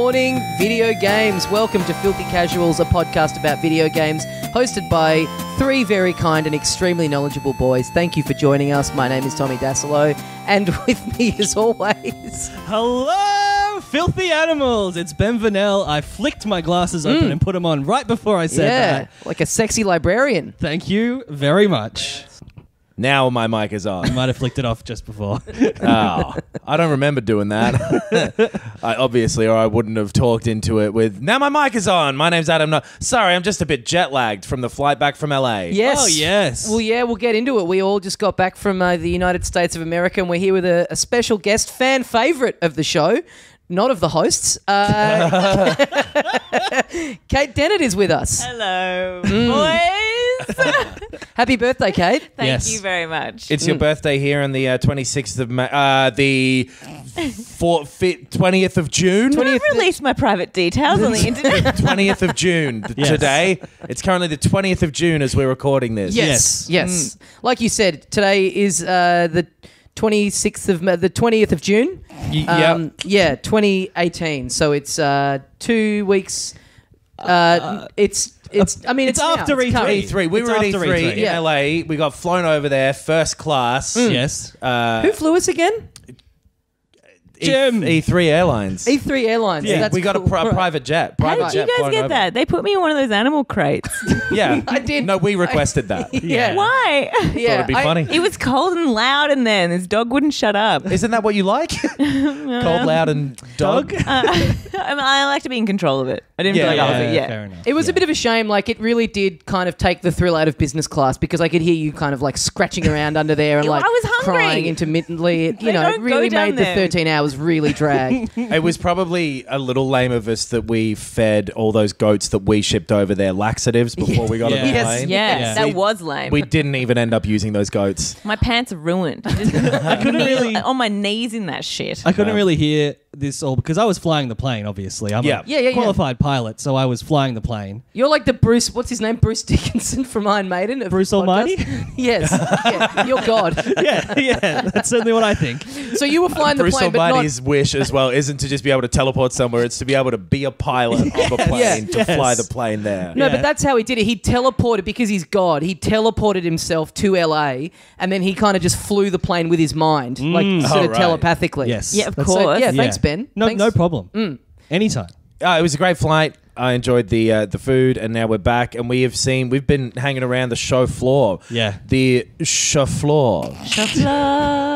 morning, video games. Welcome to Filthy Casuals, a podcast about video games, hosted by three very kind and extremely knowledgeable boys. Thank you for joining us. My name is Tommy Dasilo, and with me as always... Hello, filthy animals. It's Ben Vanel. I flicked my glasses open and put them on right before I said that. Like a sexy librarian. Thank you very much. Now my mic is on. I might have flicked it off just before. Oh, I don't remember doing that. Obviously, or I wouldn't have talked into it with, now my mic is on. My name's Adam. No, sorry, I'm just a bit jet lagged from the flight back from LA. Yes. Oh, yes. Well, yeah, we'll get into it. We all just got back from the United States of America, and we're here with a special guest, fan favourite of the show, not of the hosts. Kate Dehnert is with us. Hello, boys. Happy birthday, Kate. Thank you very much. It's your birthday here on the 26th of May, the 20th of June? Can I release my private details on the internet? 20th of June Yes. today. It's currently the 20th of June as we're recording this. Yes. Like you said, today is the 26th of the 20th of June. Yep. 2018. So it's 2 weeks. It's after now. E3. E3. We It's were at after E3 in Yeah. LA. We got flown over there, first class. Yes. Who flew us again? Jim. E3 Airlines. E3 Airlines. Yeah. That's We got cool. a private jet. How Private did you jet guys flown get over. that? They put me in one of those animal crates. Yeah. I did. No, we requested that. Yeah. Why? Yeah. Thought it'd be funny. It was cold and loud in there, and this dog wouldn't shut up. Isn't that what you like? Cold, loud, and dog? I like to be in control of it. I didn't feel like I was it. Yeah. Fair enough. It was a bit of a shame. Like, it really did kind of take the thrill out of business class, because I could hear you kind of like scratching around under there and I like was hungry. crying intermittently. It, They it don't really go down made the there. 13 hours really drag. It was probably a little lame of us that we fed all those goats that we shipped over there laxatives before we got on the Yes. plane. Yes, Yeah. that was lame. We didn't even end up using those goats. My pants are ruined. I couldn't really... on my knees in that shit. I couldn't really hear this all because I was flying the plane, obviously. I'm Yeah. a qualified pilot, so I was flying the plane. You're like the Bruce, what's his name? Bruce Dickinson from Iron Maiden. of Bruce the podcast. Almighty? Yes. Yeah, you're God. Yeah, that's certainly what I think. So you were flying the Bruce plane, but Almighty's wish as well isn't to just be able to teleport somewhere, it's to be able to be a pilot of a plane to Yes. fly the plane there. No, Yeah. but that's how he did it. He teleported, because he's God. He teleported himself to LA, and then he kind of just flew the plane with his mind, like sort Oh, of right. telepathically. Yes. Yeah, of That's- course. So, yeah, thanks, Ben. No, Thanks. no problem. Anytime. It was a great flight. I enjoyed the food, and now we're back, and we've been hanging around the show floor. Yeah. The show floor. Chocolate.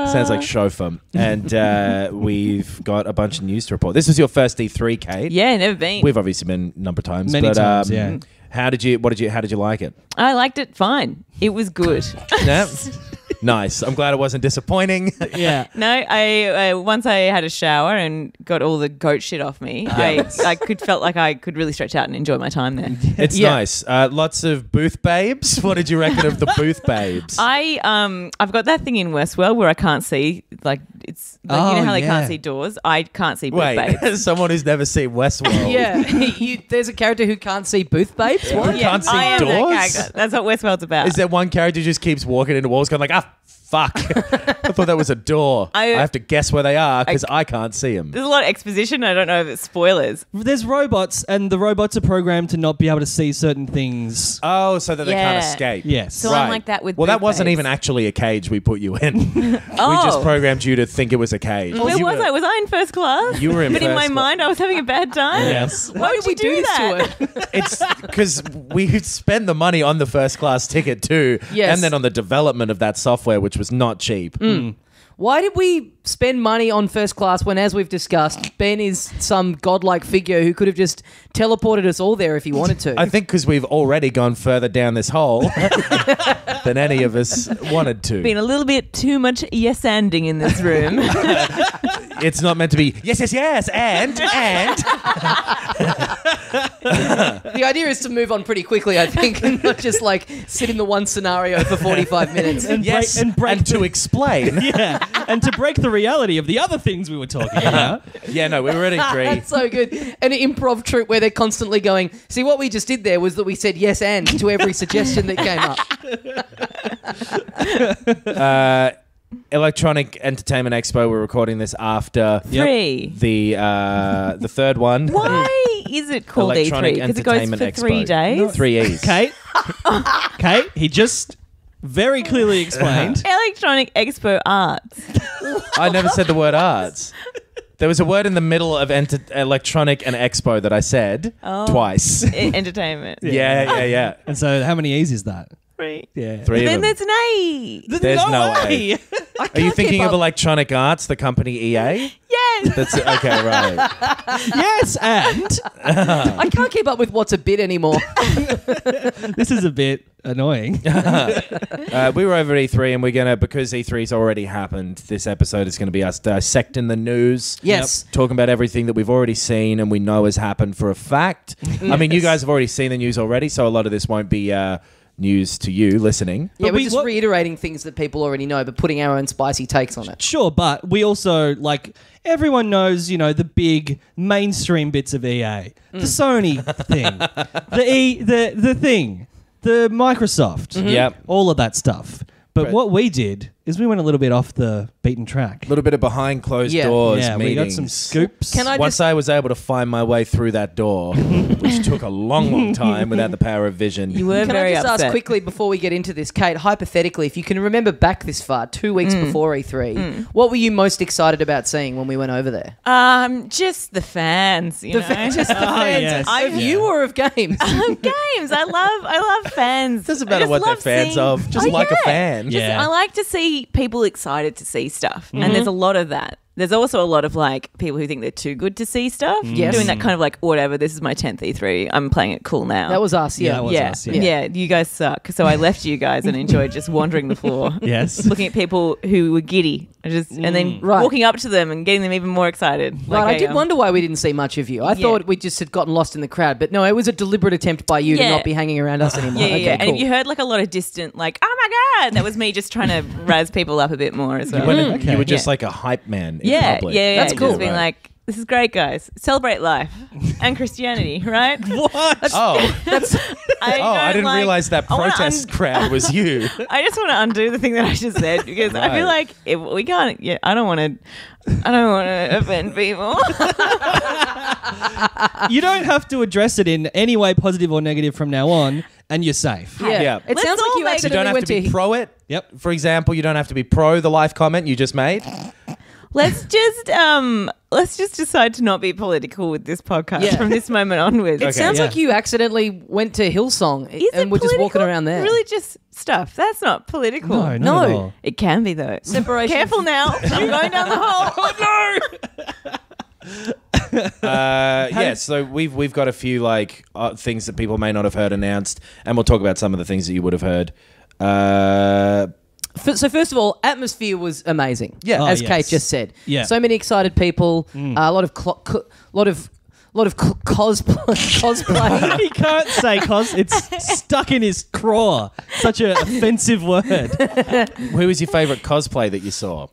Sounds like chauffeur. And we've got a bunch of news to report. This was your first E3, Kate. Yeah, never been. We've obviously been a number of times. Many but, times, yeah. How did you like it? I liked it fine. It was good. Yeah? Nice. I'm glad it wasn't disappointing. Yeah. No, I once I had a shower and got all the goat shit off me. I felt like I could really stretch out and enjoy my time there. It's Yeah. nice. Lots of booth babes. What did you reckon of the booth babes? I've got that thing in Westworld where I can't see, like, it's like, you know how they can't see doors. I can't see booth babes. Wait, someone who's never seen Westworld. Yeah. There's a character who can't see booth babes. What? Yeah. Can't see I am that doors? character. That's what Westworld's about. Is there one character who just keeps walking into walls going like, fuck. I thought that was a door. I have to guess where they are because I can't see them. There's a lot of exposition. I don't know if it's spoilers. There's robots, and the robots are programmed to not be able to see certain things. Oh, so that they can't Yeah. escape. Yes. So I'm like that with Well, that booth wasn't babes. even actually a cage we put you in. Oh. We just programmed you to think it was a cage. Where You was were- I? Was I in first class? You were in But in first my class. mind, I was having a bad time. Yes. Why would we you do this that? to her? It's because we spend the money on the first class ticket too, Yes. and then on the development of that software, which was not cheap. Why did we spend money on first class when, as we've discussed, Ben is some godlike figure who could have just teleported us all there if he wanted to? I think because we've already gone further down this hole than any of us wanted to. Been a little bit too much yes-anding in this room. It's not meant to be yes, and. The idea is to move on pretty quickly, I think, and not just like sit in the one scenario for 45 minutes. Yes, break to explain. Yeah. And to break the reality of the other things we were talking about. Yeah, no, we were at E3. That's so good. An improv troupe where they're constantly going, see, what we just did there was that we said yes and to every suggestion that came up. Electronic Entertainment Expo. We're recording this after 3. the third one. Why is it called Electronic E3? Because it goes Entertainment for 3 Expo. days. 3 E's. Kate, he just very clearly explained. Electronic Expo Arts. I never said the word arts. There was a word in the middle of electronic and expo that I said twice. Entertainment. Yeah. And so how many E's is that? 3. Yeah. 3 of Then them. there's an A. There's no way. A. Are you thinking of Electronic Arts, the company EA? Yes. That's okay, right. Yes, and I can't keep up with what's a bit anymore. this is a bit annoying. We were over E3 and we're going to, because E3's already happened, this episode is going to be us dissecting the news. Yes. Talking about everything that we've already seen and we know has happened for a fact. I mean, you guys have already seen the news already, so a lot of this won't be news to you listening. Yeah, But we're just reiterating things that people already know, but putting our own spicy takes on it. Sure, but we also, like, everyone knows, the big mainstream bits of EA. The Sony thing. The thing. The Microsoft. Yep. All of that stuff. But Right. what we did is we went a little bit off the beaten track. A little bit of behind closed Yeah. doors Yeah, we got some meetings. scoops. Can I Once just... I was able to find my way through that door, which took a long time without the power of vision. You were Can very I just upset. ask quickly before we get into this, Kate, hypothetically, if you can remember back this far, 2 weeks before E3, what were you most excited about seeing when we went over there? Just the fans, you know. Just the fans yes. of you or of games? Games. I love fans. Doesn't I matter just what they're love fans seeing- of, just like a fan. Just, Yeah. I like to see people excited to see stuff, and there's a lot of that. There's also a lot of like people who think they're too good to see stuff. Yes. Doing that kind of like whatever. This is my 10th E3. I'm playing it cool now. That was us, yeah. that was yeah, us, yeah. You guys suck. So I left you guys and enjoyed just wandering the floor. Yes. Looking at people who were giddy, and then Right. walking up to them and getting them even more excited. Right, Like I did wonder why we didn't see much of you. I thought we just had gotten lost in the crowd, but no, it was a deliberate attempt by you to Yeah. not be hanging around us anymore. Yeah, Okay, yeah. cool. And you heard like a lot of distant, like, oh my God. That was me just trying to razz people up a bit more as well. Okay. You were just Yeah. like a hype man in Yeah, public. yeah. That's cool. Just being like, this is great, guys. Celebrate life and Christianity, right? What? Oh, I didn't like- realize that I wanna protest crowd was you. I just want to undo the thing that I just said because I feel like if we can't. Yeah, I don't want to offend people. You don't have to address it in any way, positive or negative, from now on, and you're safe. Yeah. Yeah. It Let's sounds like all you make- You don't accidentally have went to be pro it. Yep. For example, you don't have to be pro the life comment you just made. Let's just decide to not be political with this podcast Yeah. from this moment onwards. It sounds yeah. like you accidentally went to Hillsong Is and it were just walking political? around there. Religious stuff. That's not political. No, not No. at all. It can be though. Separation. Careful now. I'm going down the hole. Yeah, so we've got a few like things that people may not have heard announced, and we'll talk about some of the things that you would have heard. So first of all, atmosphere was amazing. Yeah. as yes. Kate just said. Yeah. So many excited people. A lot of cosplay. He can't say cos. It's stuck in his craw. Such an offensive word. Who was your favourite cosplay that you saw?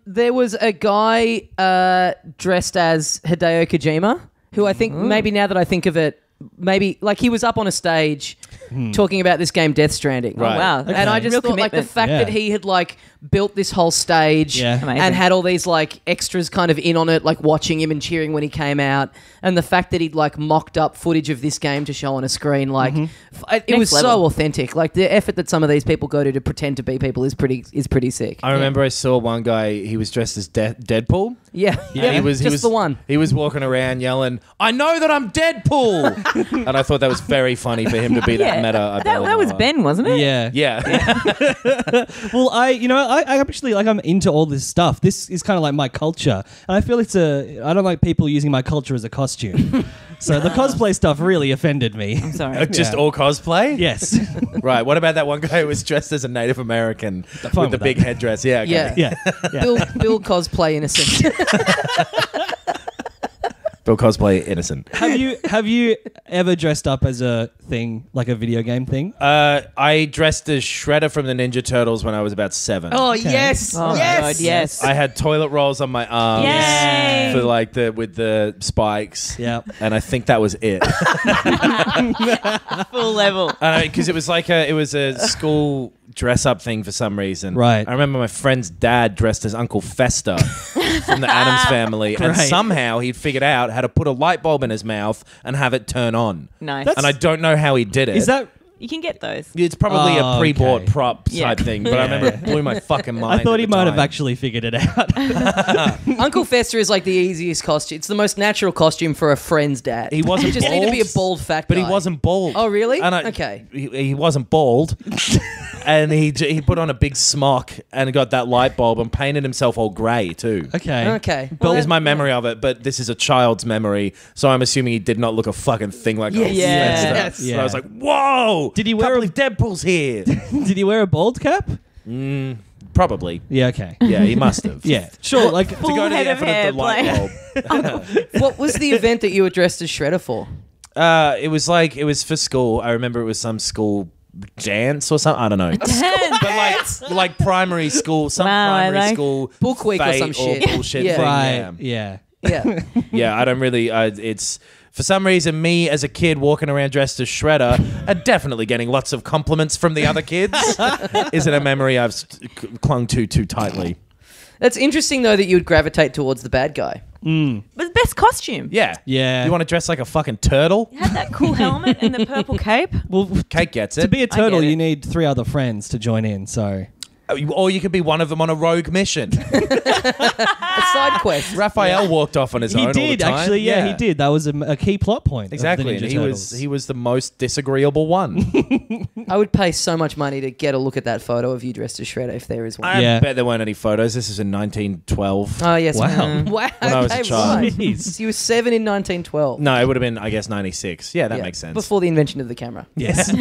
There was a guy dressed as Hideo Kojima, who I think maybe now that I think of it, maybe like he was up on a stage talking about this game Death Stranding. Right. Oh, wow. Okay. And I just Real thought like the commitment. fact Yeah. that he had like built this whole stage Yeah. Amazing. and had all these like extras kind of in on it, like watching him and cheering when he came out, and the fact that he'd like mocked up footage of this game to show on a screen, like it was Next so level. authentic. Like the effort that some of these people go to pretend to be people is pretty sick. I remember I saw one guy. He was dressed as Deadpool. Yeah, He was the one. He was walking around yelling, "I know that I'm Deadpool," and I thought that was very funny for him to be that meta. That was Ben, wasn't it? Yeah. Yeah. Well, I actually like I'm into all this stuff. This is kind of like my culture, and I feel I don't like people using my culture as a costume. So the cosplay stuff really offended me. I'm sorry. Just Yeah. all cosplay. Yes. Right. What about that one guy who was dressed as a Native American with with the that. big headdress? Yeah. Okay. Yeah. Yeah. Bill cosplay innocent. Bill cosplay innocent. Have you ever dressed up as a thing, like a video game thing? I dressed as Shredder from the Ninja Turtles when I was about 7. Oh, yes. Oh, yes. God, yes. I had toilet rolls on my arms Yay. for like with the spikes. Yeah. And I think that was it. Full level. Because it was like it was a school dress up thing for some reason. Right. I remember my friend's dad dressed as Uncle Fester from the Addams Family, and Great. somehow he'd figured out how to put a light bulb in his mouth and have it turn on. Nice. That's- And I don't know how he did it. Is that? You can get those. It's probably Oh, a pre-bought okay. prop Yeah. type thing, but I remember it blew my fucking mind. I thought at he the might have time. actually figured it out. Uncle Fester is like the easiest costume. It's the most natural costume for a friend's dad. He wasn't You just need to be a bald, bald fat But guy. he wasn't bald. Oh, really? And Okay. He wasn't bald. And he put on a big smock and got that light bulb and painted himself all grey too. Okay. Okay. That is my memory of it, but this is a child's memory, so I'm assuming he did not look a fucking thing like Yes. Uncle Yes. Fester. Yes. So I was like, whoa! Did he wear couple a- of Deadpool's here? Did he wear a bald cap? Probably. Yeah. Okay. Yeah, he must have. Yeah. Sure. Like. To Full go to the head of effort hair, of the light bulb. What was the event that you were dressed as Shredder for? It was for school. I remember it was some school dance or something. I don't know. But like primary school, some Wow, I primary like- school Book week or fete some shit. bullshit Yeah. thing. Right. Yeah. Yeah. Yeah. Yeah, I don't really. It's for some reason me as a kid walking around dressed as Shredder and definitely getting lots of compliments from the other kids isn't a memory I've clung to too tightly. That's interesting, though, that you would gravitate towards the bad guy. But the best costume. Yeah, Yeah. You want to dress like a fucking turtle? You had that cool helmet and the purple cape. Well, Kate gets to it. be a turtle, get it. you need 3 other friends to join in. So. Or you could be one of them on a rogue mission. A side quest. Raphael walked off on his own. He all did the time. actually. Yeah, he did. That was a key plot point. of Exactly, the and Ninja he Turtles. was the most disagreeable one. I would pay so much money to get a look at that photo of you dressed as Shredder if there is one. I Yeah. bet there weren't any photos. This is in 1912. Oh, yes. Wow. Wow. When I was a okay, child. right. Jeez. So you were 7 in 1912. No, it would have been, I guess, 96. Yeah, that Yeah, makes sense. Before the invention of the camera. Yes.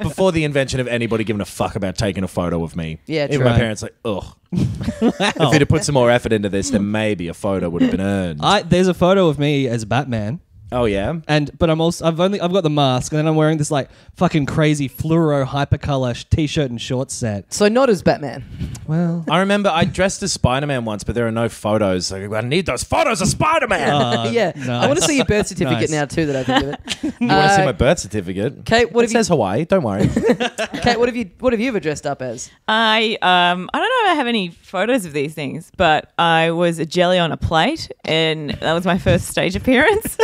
Before the invention of anybody giving a fuck about taking a photo of me. Yeah, Even true. my parents like, ugh. If he'd have put some more effort into this, then maybe a photo would have been earned. There's a photo of me as Batman. Oh yeah. But I'm also I've got the mask and then I'm wearing this like fucking crazy fluoro hypercolor t-shirt and shorts set. So not as Batman. Well, I remember I dressed as Spider-Man once, but there are no photos. Like, I need those photos of Spider-Man. Yeah. nice. I want to see your birth certificate Nice. now too that I think of it. You want to see my birth certificate? Kate, what It have you says Hawaii. Don't worry. Kate, what have you ever dressed up as? I don't know if I have any photos of these things, but I was a jelly on a plate, and that was my first stage appearance.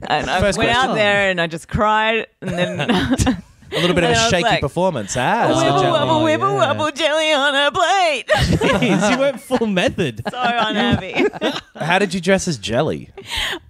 And I First went question. out there and I just cried, and then A little bit of And a I was shaky like, performance. As the wibble jelly. wobble wibble yeah. wobble jelly on a plate. Jeez, you went full method. So unhappy. How did you dress as jelly?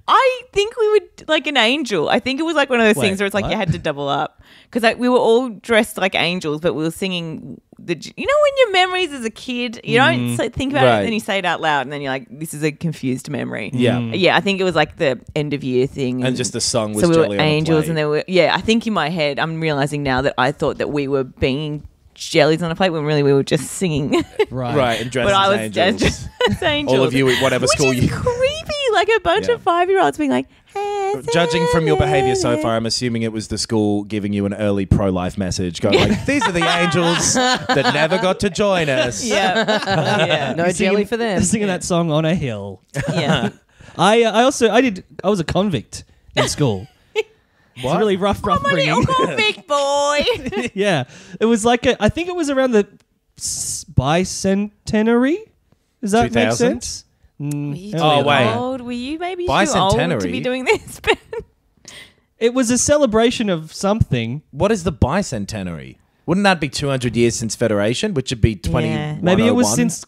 I think we were like an angel. I think it was like one of those Wait, things where it's like what? you had to double up because we were all dressed like angels, but we were singing you know when your memories as a kid, you don't think about it Right. and then you say it out loud and then you're like, this is a confused memory. Yeah. Yeah, I think it was like the end of year thing. And just the song was so we jelly were on a angels plate. and there were, I think in my head, I'm realizing now that I thought that we were being jellies on a plate when really we were just singing. Right, and dressed But I as was angels. just as angels. All of you at whatever Which school is you... creepy, like a bunch Yeah. of 5-year-olds being like, hey, Judging from your behaviour so far, I'm assuming it was the school giving you an early pro-life message, going like, "These are the angels that never got to join us." Yeah. No jelly for them. Singing that song on a hill. Yeah. I was a convict in school. It's a really rough Little upbringing. convict boy. Yeah, it was like I think it was around the bicentenary. Does that make 2000? sense? Were you Oh, too wait. old? Were you maybe too old to Bicentenary? be doing this? Ben? It was a celebration of something. What is the bicentenary? Wouldn't that be 200 years since Federation, which would be 20? Maybe it was since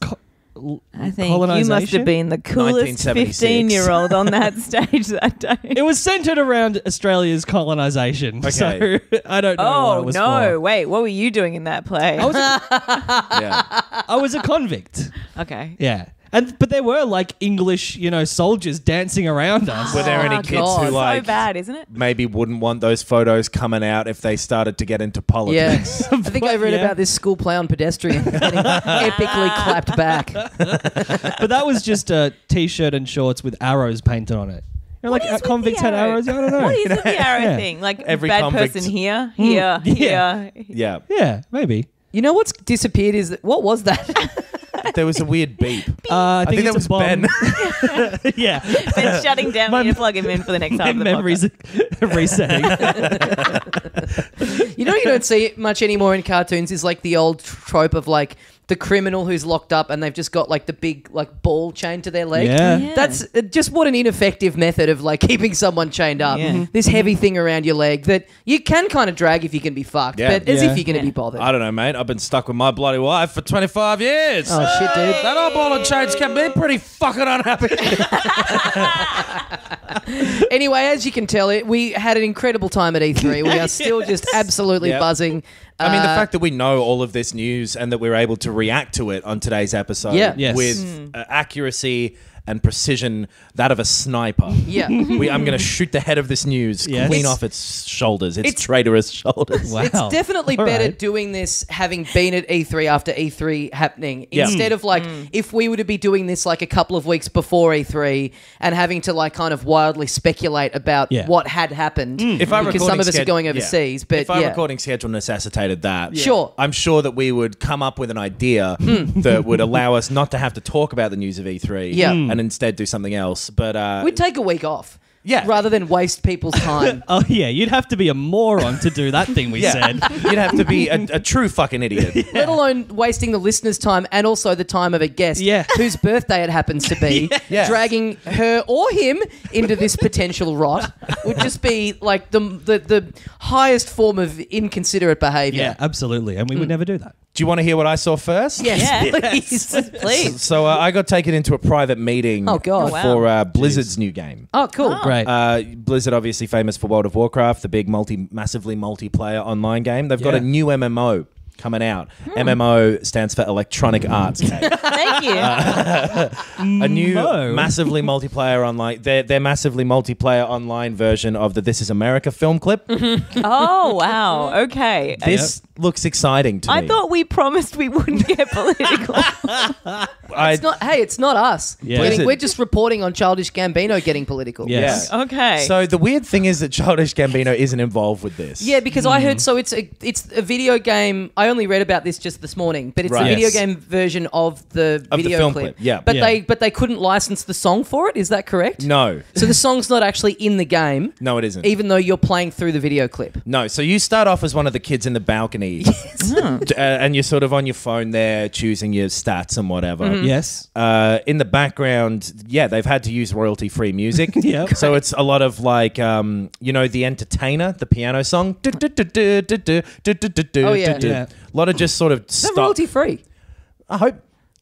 I think you must colonization? have been the coolest 1976. 15-year-old on that stage that day. It was centered around Australia's colonization. Okay. So I don't know what Oh, it was no. for. Wait, what were you doing in that play? Yeah. I was a convict. Okay. Yeah. But there were like English, soldiers dancing around us. Were there any Oh, kids God. who So like bad, isn't it? maybe wouldn't want those photos coming out if they started to get into Yeah. politics? I think I read Yeah. about this school play on pedestrian getting epically clapped back. But that was just a t-shirt and shorts with arrows painted on it. Like is with convicts the had arrow? arrows. I don't know. What is with the arrow Yeah. thing? Like Every bad convict- person here, Yeah. Yeah. Yeah, maybe. You know what's disappeared is that, what was that? There was a weird beep. I think that it's a was Ben. bomb. Yeah. Ben's shutting down. We need to plug him in for the next half of the Memories resetting. You know, you don't see it much anymore in cartoons is like the old trope of like the criminal who's locked up and they've just got like the big like ball chained to their leg. Yeah. Yeah. That's just what an ineffective method of like keeping someone chained up. Yeah. This heavy thing around your leg that you can kind of drag if you can be fucked, Yeah. but as Yeah. if you're going to Yeah. be bothered. I don't know, mate. I've been stuck with my bloody wife for 25 years. Oh shit, dude. That old ball and chains kept me pretty fucking unhappy. Anyway, as you can tell, we had an incredible time at E3. We are still just absolutely Yep. buzzing. I mean, the fact that we know all of this news and that we're able to react to it on today's episode Yeah. Yes. with accuracy and precision, that of a sniper. Yeah. I'm going to shoot the head of this news Yes. clean It's- off its shoulders, its it's- traitorous shoulders. Wow. It's definitely All better right. doing this having been at E3 after E3 happening Yeah. instead of like if we were to be doing this like a couple of weeks before E3 and having to like kind of wildly speculate about Yeah. what had happened If our because some recording of us are sched- going yeah. overseas. But if our yeah. recording schedule necessitated that, Sure. I'm sure that we would come up with an idea that would allow us not to have to talk about the news of E3 Yeah. and instead do something else. But We'd take a week off. Yeah. Rather than waste people's time. Oh, yeah. You'd have to be a moron to do that thing we said. You'd have to be a true fucking idiot. Let alone wasting the listener's time and also the time of a guest Yeah. whose birthday it happens to be. Yeah. Dragging her or him into this potential rot would just be like the highest form of inconsiderate behaviour. Yeah, absolutely. And we would never do that. Do you want to hear what I saw first? Yes, Yeah. please. Please. So I got taken into a private meeting Oh, God. for Wow. Blizzard's new game. Oh, cool. Great. Blizzard, obviously famous for World of Warcraft, the big massively multiplayer online game. They've got Yeah. a new MMO coming out. MMO stands for Electronic Arts. Kate. Thank you. A new Mo. massively multiplayer online. Their massively multiplayer online version of the This Is America film clip. Oh wow. Okay. This looks exciting to me. I thought we promised we wouldn't get political. It's not us. Yeah. Blizzard. We're just reporting on Childish Gambino getting political. Yes. Yeah. Okay. So the weird thing is that Childish Gambino isn't involved with this. Yeah, because I heard it's a video game. I only read about this just this morning, but it's Right. a video Yes. game version of the Of the video film clip. clip, yeah. But Yeah. they couldn't license the song for it. Is that correct? No. So the song's not actually in the game, No, it isn't. even though you're playing through the video clip. No, so you start off as one of the kids in the balcony, and you're sort of on your phone there choosing your stats and whatever. Mm-hmm. Yes. In the background, yeah, they've had to use royalty-free music. Yep. So it's a lot of like, The Entertainer, the piano song. Oh, yeah. Yeah. A lot of just sort of Is that stop. royalty free? I hope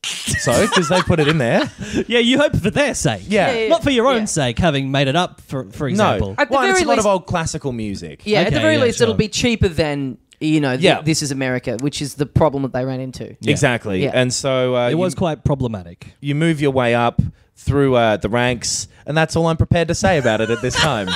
so, because they put it in there. Yeah, you hope for their sake. Yeah. Yeah. Not for your own Yeah. sake, having made it up, for example. No. At the Well, and it's very a lot of least- old classical music. Yeah, at the Okay, very yeah, least, it'll sure. be cheaper than Yeah. This Is America, which is the problem that they ran into. Yeah. Exactly. Yeah. And so It was quite problematic. you move your way up through the ranks, and that's all I'm prepared to say about it at this time.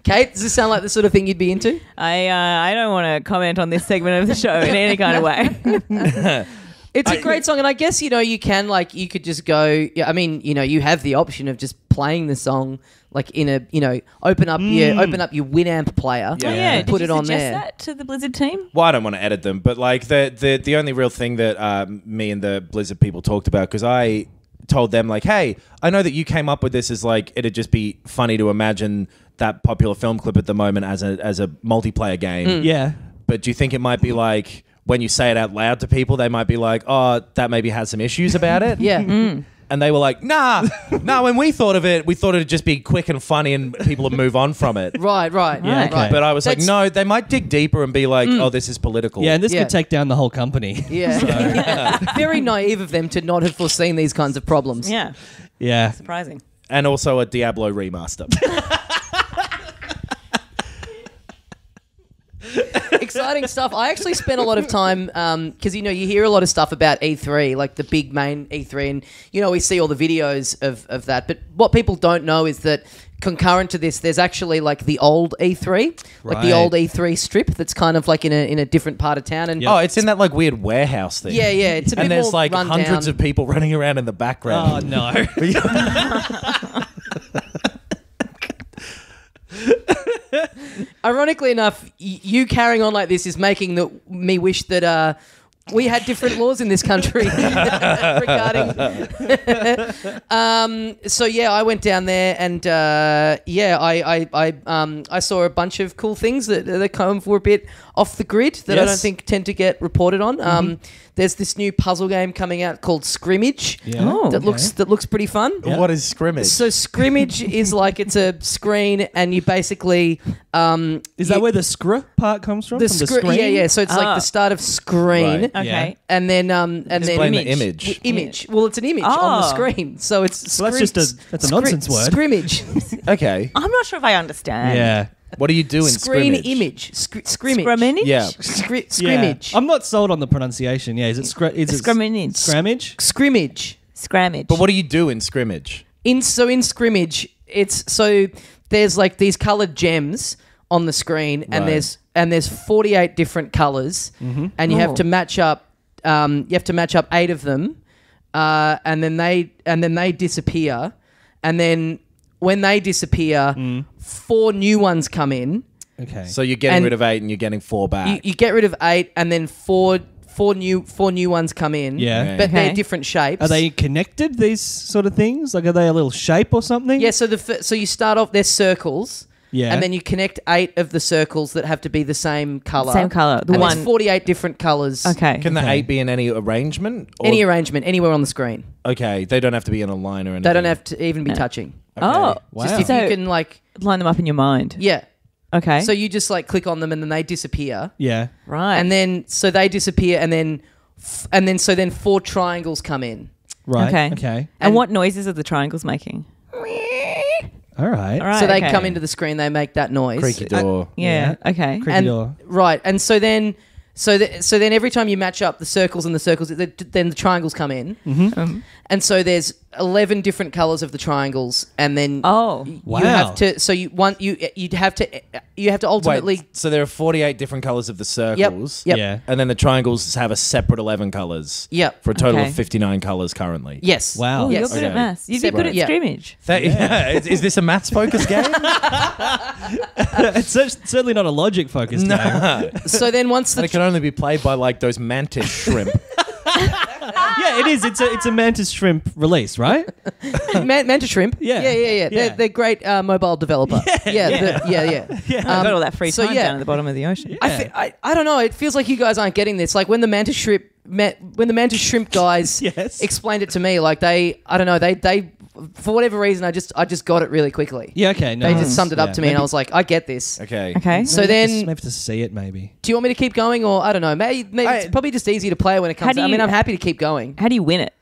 Kate, does this sound like the sort of thing you'd be into? I don't want to comment on this segment of the show in any kind of way. It's a great song, and I guess you can you could just go. Yeah, I mean, you have the option of just playing the song like in a open up your Winamp player. Yeah. Oh, yeah. and put Did it you on suggest there. that to the Blizzard team? Well, I don't want to edit them, but like the only real thing that me and the Blizzard people talked about, because I told them like, hey, I know that you came up with this as like it'd just be funny to imagine that popular film clip at the moment as a multiplayer game. Yeah. But do you think it might be like when you say it out loud to people, they might be like, oh, that maybe has some issues about it? Yeah. And they were like, nah, when we thought of it, we thought it'd just be quick and funny and people would move on from it. Right. Yeah, okay. But I was like, That's- no, they might dig deeper and be like, oh, this is political. Yeah, and this Yeah. could take down the whole company. Yeah. Very naive of them to not have foreseen these kinds of problems. Yeah. Yeah. Surprising. And also a Diablo remaster. Exciting stuff. I actually spent a lot of time because you hear a lot of stuff about E3, like the big main E3, and we see all the videos of that. But what people don't know is that concurrent to this, there's actually like the old E3, like the Right. old E3 strip that's kind of like in a different part of town. And Oh, it's in that like weird warehouse thing. yeah, it's a bit And there's more like run hundreds down. of people running around in the Oh, background. no. Ironically enough, you carrying on like this is making me wish that we had different laws in this country regarding. So yeah, I went down there and I saw a bunch of cool things that kind of were a bit off the grid that I don't think tend to get reported on. There's this new puzzle game coming out called Scrimmage that looks pretty fun. Yeah. What is Scrimmage? So Scrimmage is like it's a screen and you basically is that where the scr part comes from? The screen? Yeah. So it's like the start of screen. Right. Okay. Yeah. And then Explain the image. Image. Well, it's an image on the screen. So it's Well, that's a nonsense word. Scrimmage. Okay. I'm not sure if I understand. Yeah. What do you do in Screen Scrimmage? image. Scrimmage. Scrummage? Yeah. Scrimmage. I'm not sold on the pronunciation. Yeah, is it Scrummage. Scrammage? Scrimmage. Scrammage. But what do you do in Scrimmage? In Scrimmage, there's like these coloured gems on the screen, and Right. there's 48 different colours, and you have to match up. You have to match up 8 of them, and then they disappear, and then when they disappear, 4 new ones come in. Okay. So you're getting And rid of 8 and you're getting 4 back. You get rid of 8, and then four new ones come in. Yeah. but they're Okay. different shapes. Are they connected, these sort of things? Like, are they a little shape or something? Yeah. So you start off. They're circles. Yeah. And then you connect 8 of the circles that have to be the same colour. Same colour. The And one. there's 48 different colours. Okay. Can the Okay. 8 be in any arrangement? Or- Any arrangement, anywhere on the screen. Okay, they don't have to be in a line or anything. They don't have to even be No. touching. Okay. Oh. Wow. Just if So- you can like, Line them up in your mind. yeah. Okay. So you just like click on them and then they disappear. Yeah. right. And then, so they disappear and then 4 triangles come in. Right. Okay. Okay. And and- what noises are the triangles making? All right. All right. So they okay. come into the screen, they make that noise. Creaky door. Yeah. Okay. Creaky And door. right, and so then every time you match up the circles and the circles, then the triangles come in, and so there's 11 different colors of the triangles, and then Oh. you Wow. have to. So you have to ultimately. Wait, so there are 48 different colours of the circles. Yep. Yeah. And then the triangles have a separate 11 colours. Yep. For a total Okay. of 59 colours currently. Yes. Wow. Oh, Yes. you're good at Okay. maths. You'd be Separate. good at Yeah. scrimmage. Is this a maths focused game? It's certainly not a logic focused game. No. So then once And the it can only be played by like those mantis shrimp. Yeah, it is. It's a mantis shrimp release, right? Manta Shrimp. Yeah. Yeah. They're great mobile developer. Yeah. I've got all that free so time yeah. down at the bottom of the ocean. I don't know. It feels like you guys aren't getting this. Like when the Mantis Shrimp guys Yes. explained it to me, like they for whatever reason, I just got it really quickly. Yeah. Okay. No. They just summed it up to me, and I was like, I get this. Okay. Okay. So Maybe then, have to see it. Maybe. do you want me to keep going, or I don't know? Maybe it's probably just easier to play when it comes. do I mean, you- I'm happy to keep going. How do you win it?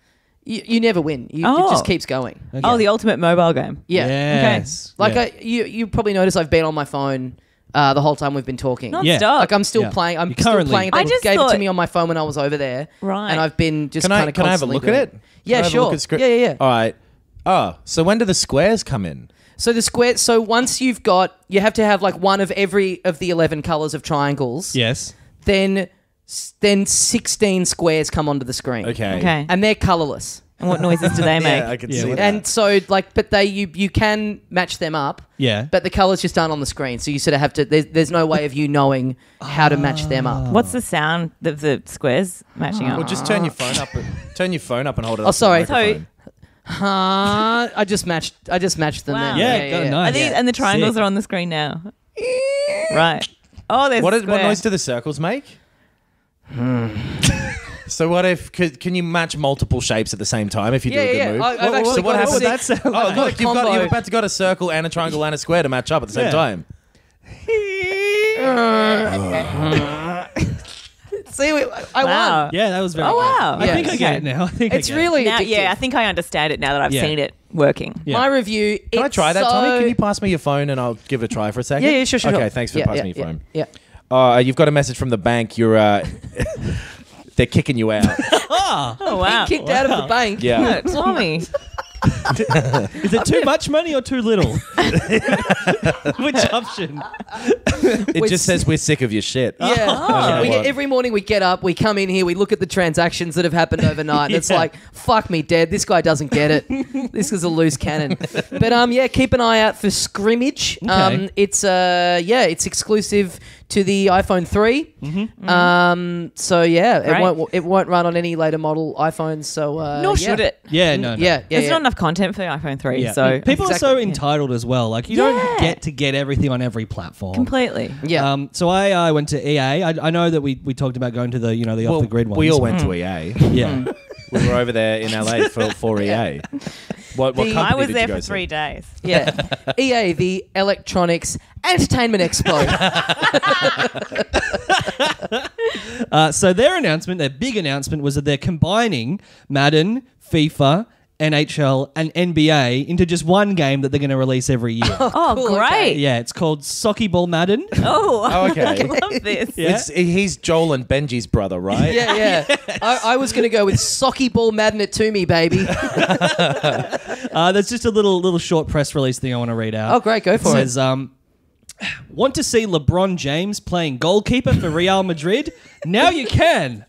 You never win. It Oh. just keeps going. Okay. Oh, the ultimate mobile game. Yeah. Yes. Like Yeah. you probably noticed I've been on my phone the whole time we've been talking. Yeah. Non-stop. Like I'm still Yeah. playing. I'm You're still currently- playing. They I just gave it to thought- me on my phone when I was over there, Right. and I've been just Can kind I of have a look at it? Yeah, Can I have a look sure. at script? Yeah. All right. Oh, so when do the squares come in? So the square. So once you have to have like one of every of the 11 colors of triangles. Yes. Then 16 squares come onto the screen. Okay. Okay. And they're colorless. And what noises do they make? Yeah, I can Yeah, see well, that. And so but you can match them up. Yeah. But the colors just aren't on the screen, so you sort of have to. There's no way of you knowing how to match them up. What's the sound of the squares matching up? Well, just turn your phone up. Turn your phone up and hold it. Oh, up to the sorry. microphone. I just matched them Wow. then. Yeah, go nice. Are these, and the triangles Sick. are on the screen now. Right. Oh, there's What a what square. noise do the circles make? So what if can you match multiple shapes at the same time if you do a good move? I've actually so what got a happens? sick- that sound Oh, like? look, combo. you've about to got a circle and a triangle and a square to match up at the same Yeah. time. See, I Wow. won. Yeah, that was very. Oh, wow. good. I think I Yes. get it now. I think It's I get really Now, addictive. yeah, I think I understand it now that I've Yeah. seen it working. Yeah. My review. Can I it's try that, so- Tommy? Can you pass me your phone and I'll give it a try for a second? Yeah, sure. Okay, thanks for passing me your phone. Yeah. You've got a message from the bank. You're they're kicking you out. Oh, wow. Kicked out of the bank. Yeah. Tommy. Is it too much money or too little? Which option? It just says we're sick of your shit. Yeah. Okay. Every morning we get up, we come in here, we look at the transactions that have happened overnight, and it's like, fuck me dead, this guy doesn't get it. This is a loose cannon. But keep an eye out for Scrimmage. Okay. It's exclusive to the iPhone 3. It won't run on any later model iPhones. So Nor should it. Yeah, no. There's not enough content for the iPhone 3. Yeah. So people are so entitled as well. Like you don't get to get everything on every platform. completely. Yeah. So I went to EA. I know that we talked about going to the the off the grid ones. We all went to EA. Yeah. We were over there in LA for EA. What company I was did there you go for to? 3 days. Yeah. EA, the Electronics Entertainment Expo. So their big announcement was that they're combining Madden, FIFA, NHL, and NBA into just one game that they're going to release every year. Oh, Cool, great. okay. Yeah, it's called Socky Ball Madden. Oh, okay. I love this. Yeah. He's Joel and Benji's brother, right? Yeah. I was going to go with Socky Ball Madden it to me, baby. There's just a little short press release thing I want to read out. Oh, great. Go for It says, want to see LeBron James playing goalkeeper for Real Madrid? Now you can.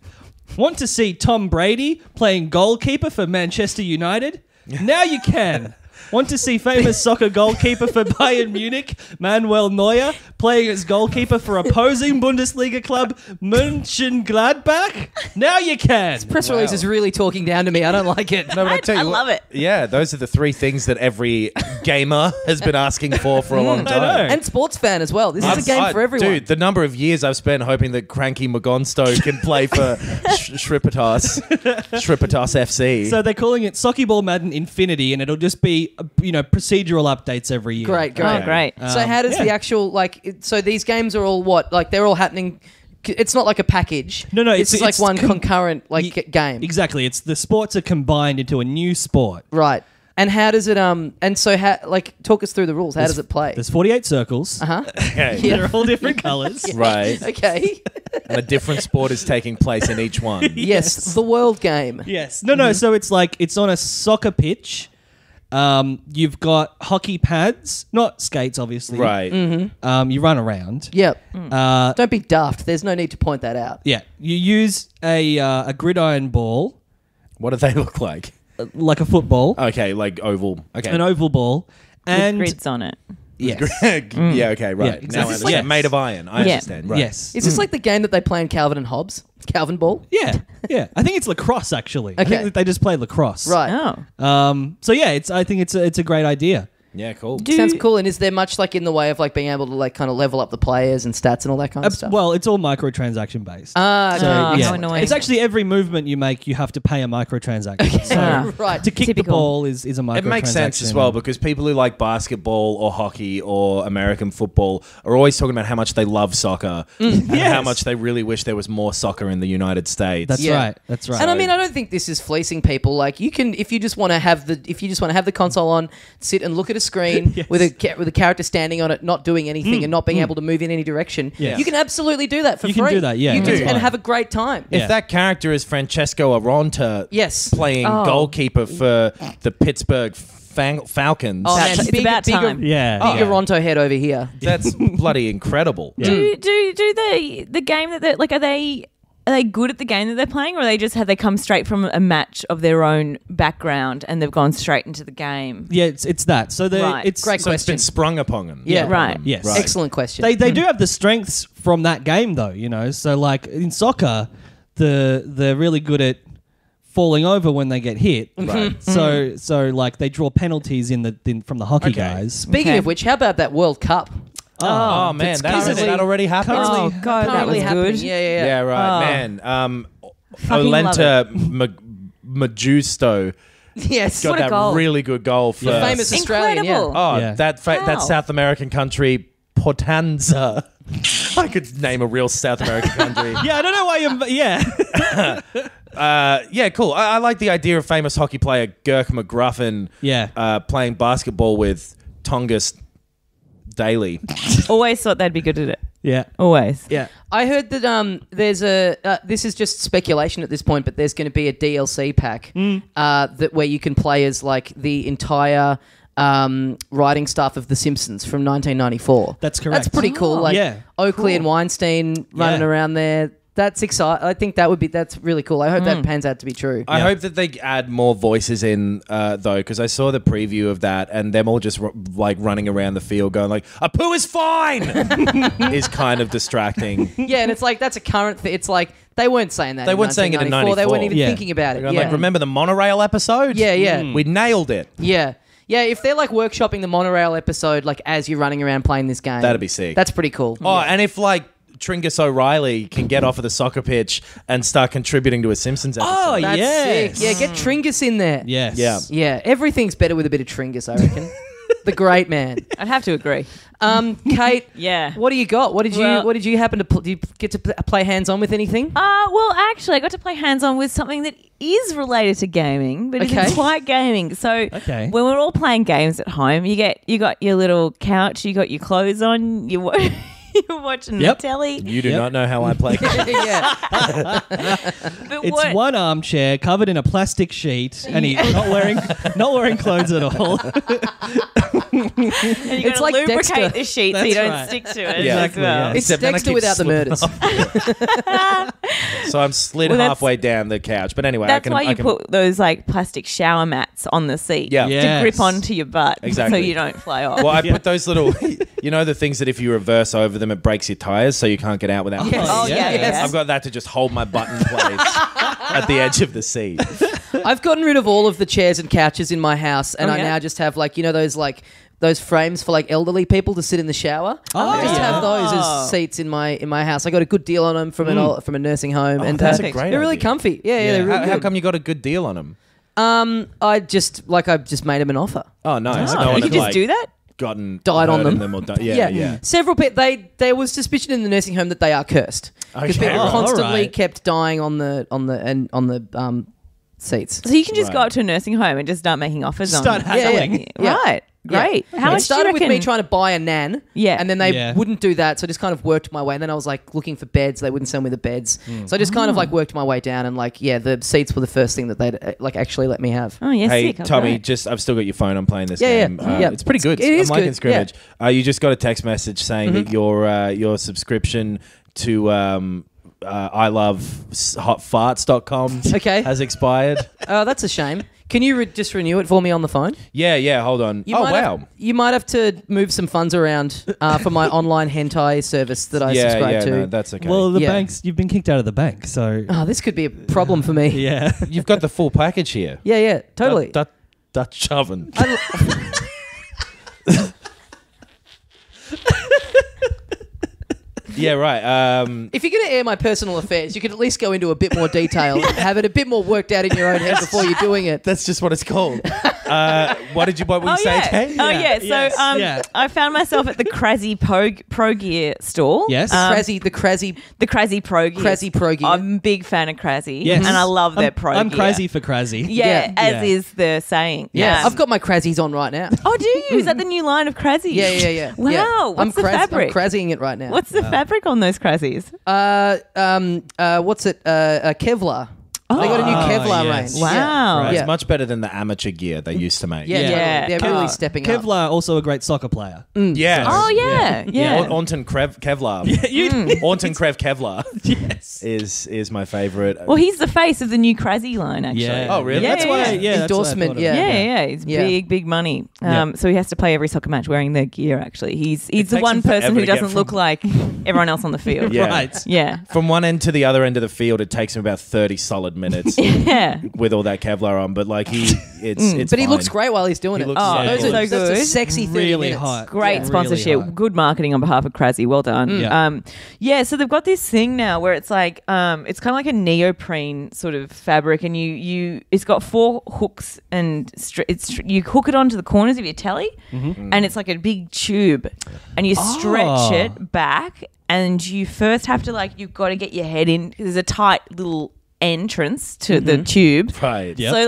Want to see Tom Brady playing goalkeeper for Manchester United? Now you can. Want to see famous soccer goalkeeper for Bayern Munich, Manuel Neuer, playing as goalkeeper for opposing Bundesliga club Mönchengladbach? Now you can. Press release is really talking down to me. I don't like it. No, but I tell you I what, love it. Yeah, those are the three things that every gamer has been asking for a long time. know. And sports fan as well. This is a game for everyone. Dude, the number of years I've spent hoping that Cranky McGonstow can play for Shripatas FC. So they're calling it Socky Ball Madden Infinity, and it'll just be, procedural updates every year. Great. Oh, great. So how does the actual so these games are all what? Like they're all happening. It's not like a package. No, It's like one concurrent game. Exactly. It's the sports are combined into a new sport. Right. And how does it talk us through the rules. How does it play? There's 48 circles. Okay. They're all different colours. Right. Okay. And a different sport is taking place in each one. Yes, the world game. Yes. No. So it's like it's on a soccer pitch. You've got hockey pads, not skates, obviously. Right. You run around. Yep. Don't be daft. There's no need to point that out. Yeah. You use a gridiron ball, What do they look like? like a football, Okay, like oval. Okay. an oval ball, With and grids on it. yes. Yeah, okay, right. Yeah, Now I exactly. understand. Yes. Made of iron. I understand. Right. Yes. Is this like the game that they play in Calvin and Hobbes? Calvin Ball? Yeah. I think it's lacrosse actually. I Okay. think that they just play lacrosse. Right. Oh. So yeah, I think it's a great idea. Yeah, cool. Sounds cool. And is there much like in the way of like being able to like kind of level up the players and stats and all that kind of stuff? Well, it's all microtransaction based. Okay. So, Oh, yeah. how annoying. It's actually every movement you make, you have to pay a microtransaction. So Right. to kick the Typical. ball is a microtransaction. It makes sense as well because people who like basketball or hockey or American football are always talking about how much they love soccer and how much they really wish there was more soccer in the United States. That's Yeah. right. That's right. And I mean, I don't think this is fleecing people. Like, you can, if you just want to have the console on, sit and look at a screen Yes. with a character standing on it, not doing anything and not being able to move in any direction. Yeah. You can absolutely do that for You free. can do that, yeah, You that's can, fine. and have a great time. If Yeah. that character is Francesco Aronta Yes. playing goalkeeper for the Pittsburgh Falcons, Oh, man, It's big, about bigger, time. Yeah. bigger Ronto head over here. that's bloody incredible. Yeah. Do the game that they're like, are they good at the game that they're playing, or have they come straight from a match of their own background and they've gone straight into the game? Yeah, it's that. So Right. it's Great So it's been question. sprung upon them. Yeah. Right. Yes. Right. Excellent question. They do have the strengths from that game though, So like in soccer, they're really good at falling over when they get hit. Right. So like they draw penalties from the hockey Okay. guys. Speaking Okay. of which, how about that World Cup? Oh, man, that already happened. Oh god, that Currently was happening. good. Yeah. Yeah, right, Oh. man. Fucking love Olenta Majusto Yes. got What a that goal. really good goal for Famous Australian, Incredible. Oh, Yeah. that Wow. South American country, Portanza. I could name a real South American country. Yeah, I don't know why Yeah, cool. I like the idea of famous hockey player Girk McGruffin playing basketball with Tongass Daly. Always thought they'd be good at it. Yeah. Always. Yeah. I heard that there's a this is just speculation at this point, but there's going to be a DLC pack that where you can play as like the entire writing staff of The Simpsons from 1994. That's correct. That's pretty cool. Like Yeah. Oakley and Weinstein running Yeah. around there. That's exciting. I think that's really cool. I hope that pans out to be true. I hope that they add more voices in, though, because I saw the preview of that, and them all just like running around the field, going like, "A poo is fine," is kind of distracting. Yeah, and it's like that's a current thing. It's like they weren't saying that. They weren't saying it in 1994. They weren't even 94. thinking about it. Going Yeah. like, remember the monorail episode? Yeah, yeah. We nailed it. Yeah. Yeah, if they're like workshopping the monorail episode like as you're running around playing this game. That'd be sick. That's pretty cool. Oh, and if like Tringus O'Reilly can get off of the soccer pitch and start contributing to a Simpsons episode. Oh, That's yes. sick. Yeah, get Tringus in there. Yes. Yeah. Yeah, everything's better with a bit of Tringus, I reckon. The great man. I'd have to agree. Kate, Yeah. what do you got? What did you happen to did you get to play hands-on with anything? Well, actually, I got to play hands-on with something that is related to gaming, but Okay. isn't quite gaming. So Okay. when we're all playing games at home, you got your little couch, you got your clothes on, you're watching Yep. the telly. You do not know how I play. Yeah. But It's what? one armchair covered in a plastic sheet, and he's not wearing clothes at all. And you It's got to like lubricate Dexter. the sheet so That's you don't right. stick to it Yeah. as well. yeah. It's Except then I Dexter keep without the slipping murders. So I'm slid Well, that's- halfway down the couch. But anyway, That's I why you can put those like plastic shower mats on the seat Yeah. to Yes. grip onto your butt Exactly. so you don't fly off. Well, I put those little, you know, the things that if you reverse over them, it breaks your tires, so you can't get out without. Yes. Oh, yeah, yes. I've got that to just hold my butt in place at the edge of the seat. I've gotten rid of all of the chairs and couches in my house, and Oh, I yeah? now just have those frames for like elderly people to sit in the shower. I just yeah. have those as seats in my house. I got a good deal on them from a nursing home, and that's a perfect. great they're really idea. comfy. Yeah, they're really How good. come you got a good deal on them? I just made them an offer. Oh, nice. Oh, No one you had, could just like, do that? gotten Died on hurt in them. or yeah. Several people. There was suspicion in the nursing home that they are cursed because Okay. people Oh, constantly alright. kept dying on the seats. So you can just go Right. up to a nursing home and just start making offers Start on them. haggling. Yeah. Right. Great. Yeah. How It much started do you with me reckon- trying to buy a nan, Yeah. and then they Yeah. wouldn't do that, so I just kind of worked my way. And then I was like looking for beds; they wouldn't sell me the beds, so I just kind of like worked my way down. And like, yeah, the seats were the first thing that they'd like actually let me have. Oh, yeah, Hey, sick. Oh, Tommy, great. I've still got your phone. I'm playing this Yeah, game. yeah. It's pretty good. It is I'm liking good, Scrimmage. You just got a text message saying that your subscription to I love hotfarts.com Okay. has expired. Oh, that's a shame. Can you just renew it for me on the phone? Yeah, hold on. You Oh, might wow. you might have to move some funds around for my online hentai service that I subscribe to. No, that's okay. Well, Yeah. you've been kicked out of the bank, so Oh, this could be a problem for me. yeah. You've got the full package here. Yeah, totally. Dutch oven. Yeah, right. If you're going to air my personal affairs, you could at least go into a bit more detail, have it a bit more worked out in your own head before you're doing it. That's just what it's called. What did you say, Kate? Oh, yeah. So Yes. Yeah. I found myself at the Crazy Pro Gear store. Yes. The Crazy The Crazy Pro Gear. Crazy Pro Gear. I'm a big fan of Crazy. Yes. And I love their Pro I'm Gear. crazy for crazy. Yeah, Yeah. as Yeah. is the saying. Yeah, I've got my Crazies on right now. Oh, do you? Is that the new line of Crazy? Yeah. Wow. Yeah. What's the fabric? I'm crazzying it right now. What's the fabric on those Crazies? What's it? Kevlar. They got a new Kevlar yes. range. Wow. Right, Yeah. It's much better than the amateur gear they used to make. Yeah, Yeah. totally. They're really Oh. stepping up. Kevlar, also a great soccer player. Yes. Oh, yeah. Aunton Kevlar. Aunton Krev Kevlar Yes. is my favorite. Well, he's the face of the new Crazy line, actually. Yeah. Oh, really? That's why. Yeah. that's why I Endorsement, thought of yeah. it. Yeah, it's Yeah. big money. Yeah. So he has to play every soccer match wearing their gear, actually. He's the takes one him person forever who to get doesn't from- look like everyone else on the field. Yeah. Right. Yeah. From one end to the other end of the field, it takes him about 30 solid minutes Yeah. with all that Kevlar on. But like it's But he fine. looks great while he's doing He it. looks Oh, so Those good. are, so that's a good. sexy 30 Really minutes. hot. Great Yeah. sponsorship. Really hot. Good marketing on behalf of Crazy. Well done. Yeah. So they've got this thing now where it's like it's kind of like a neoprene sort of fabric, and it's got 4 hooks, and you hook it onto the corners of your telly, and it's like a big tube, and you stretch it back, and you first have to you've got to get your head in. There's a tight little entrance to the tube. Right. Yep. So